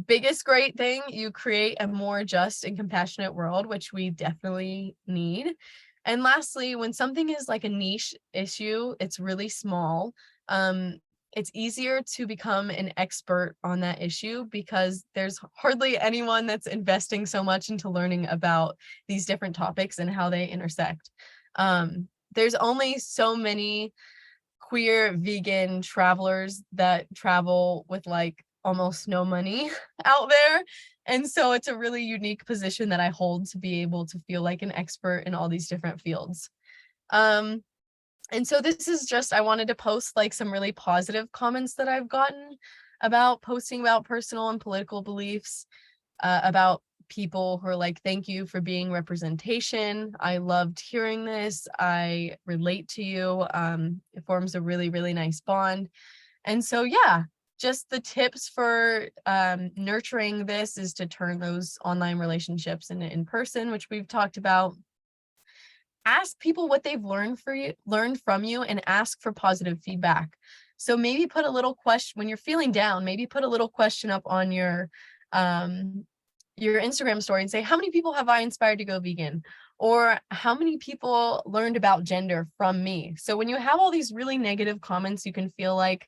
Biggest great thing, you create a more just and compassionate world, which we definitely need. And lastly, when something is like a niche issue, it's really small. It's easier to become an expert on that issue because there's hardly anyone that's investing so much into learning about these different topics and how they intersect. There's only so many queer vegan travelers that travel with like almost no money out there. And so it's a really unique position that I hold to be able to feel like an expert in all these different fields. And so this is just, I wanted to post like some really positive comments that I've gotten about posting about personal and political beliefs, about people who are like, thank you for being representation. I loved hearing this. I relate to you. It forms a really, really nice bond. And so, yeah, just the tips for nurturing this is to turn those online relationships into in person, which we've talked about. Ask people what they've learned from you, and ask for positive feedback. So maybe put a little question when you're feeling down, maybe put a little question up on your Instagram story and say, how many people have I inspired to go vegan? Or how many people learned about gender from me? So when you have all these really negative comments, you can feel like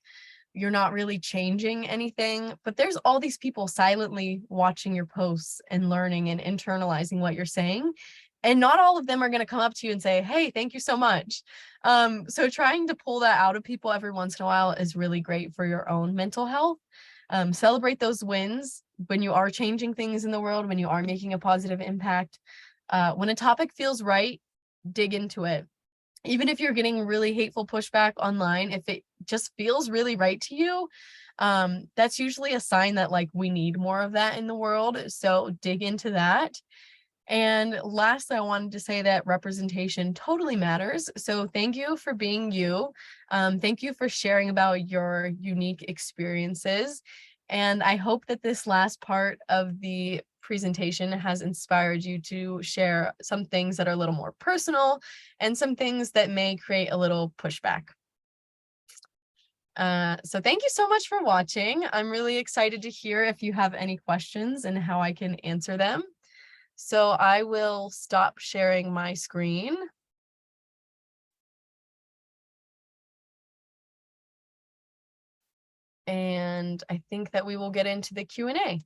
you're not really changing anything, but there's all these people silently watching your posts and learning and internalizing what you're saying. And not all of them are going to come up to you and say, hey, thank you so much. So trying to pull that out of people every once in a while is really great for your own mental health. Celebrate those wins when you are changing things in the world, when you are making a positive impact. When a topic feels right, dig into it. Even if you're getting really hateful pushback online, if it just feels really right to you, that's usually a sign that like we need more of that in the world. So dig into that. And last, I wanted to say that representation totally matters. So thank you for being you. Thank you for sharing about your unique experiences. And I hope that this last part of the presentation has inspired you to share some things that are a little more personal and some things that may create a little pushback. So thank you so much for watching. I'm really excited to hear if you have any questions and how I can answer them. So I will stop sharing my screen. And I think that we will get into the Q&A.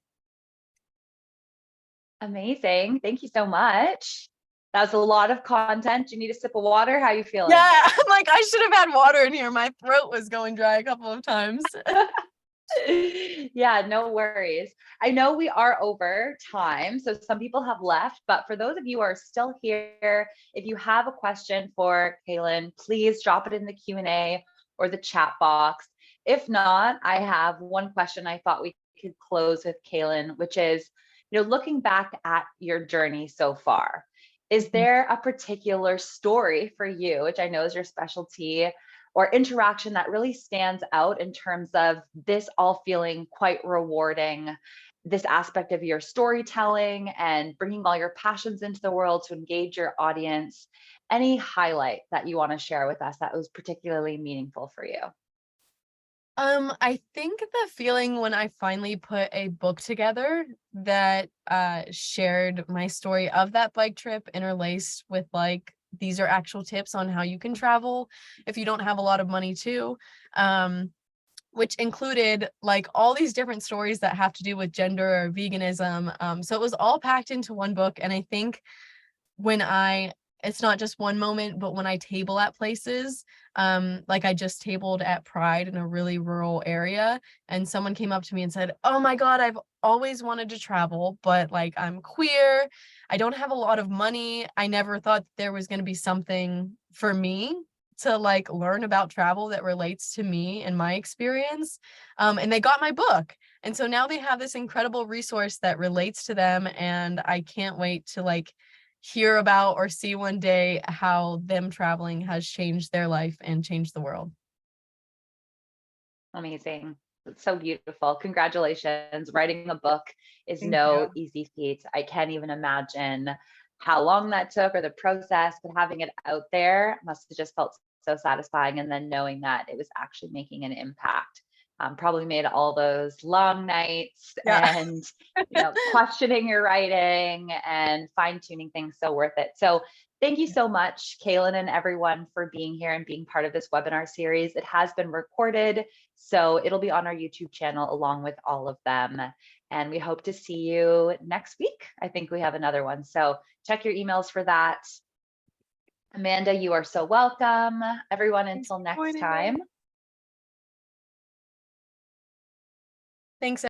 Amazing. Thank you so much. That was a lot of content. Do you need a sip of water? How are you feeling? Yeah, I'm like, I should have had water in here. My throat was going dry a couple of times. Yeah, no worries. I know we are over time, so some people have left, but for those of you who are still here, if you have a question for Calen, please drop it in the Q&A or the chat box. If not, I have one question I thought we could close with Calen, which is, looking back at your journey so far, is there a particular story for you, which I know is your specialty, or interaction that really stands out in terms of this all feeling quite rewarding, this aspect of your storytelling and bringing all your passions into the world to engage your audience? Any highlight that you want to share with us that was particularly meaningful for you? I think the feeling when I finally put a book together that shared my story of that bike trip interlaced with like, these are actual tips on how you can travel if you don't have a lot of money too, which included like all these different stories that have to do with gender or veganism. So it was all packed into one book. And I think it's not just one moment, but when I table at places, like I just tabled at Pride in a really rural area, and someone came up to me and said, "Oh my God, I've always wanted to travel, but like I'm queer, I don't have a lot of money. I never thought there was going to be something for me to like learn about travel that relates to me and my experience." And they got my book. And so now they have this incredible resource that relates to them. And I can't wait to like hear about or see one day how them traveling has changed their life and changed the world. Amazing. It's so beautiful. Congratulations. Writing a book is Thank you. no easy feat. I can't even imagine how long that took or the process, but having it out there must have just felt so satisfying. And then knowing that it was actually making an impact, probably made all those long nights Yeah. and questioning your writing and fine-tuning things so worth it. So thank you so much, Calen, and everyone for being here and being part of this webinar series. It has been recorded, so it'll be on our YouTube channel along with all of them. And we hope to see you next week. I think we have another one. So check your emails for that. Amanda, you are so welcome. Everyone, until next time. Thanks.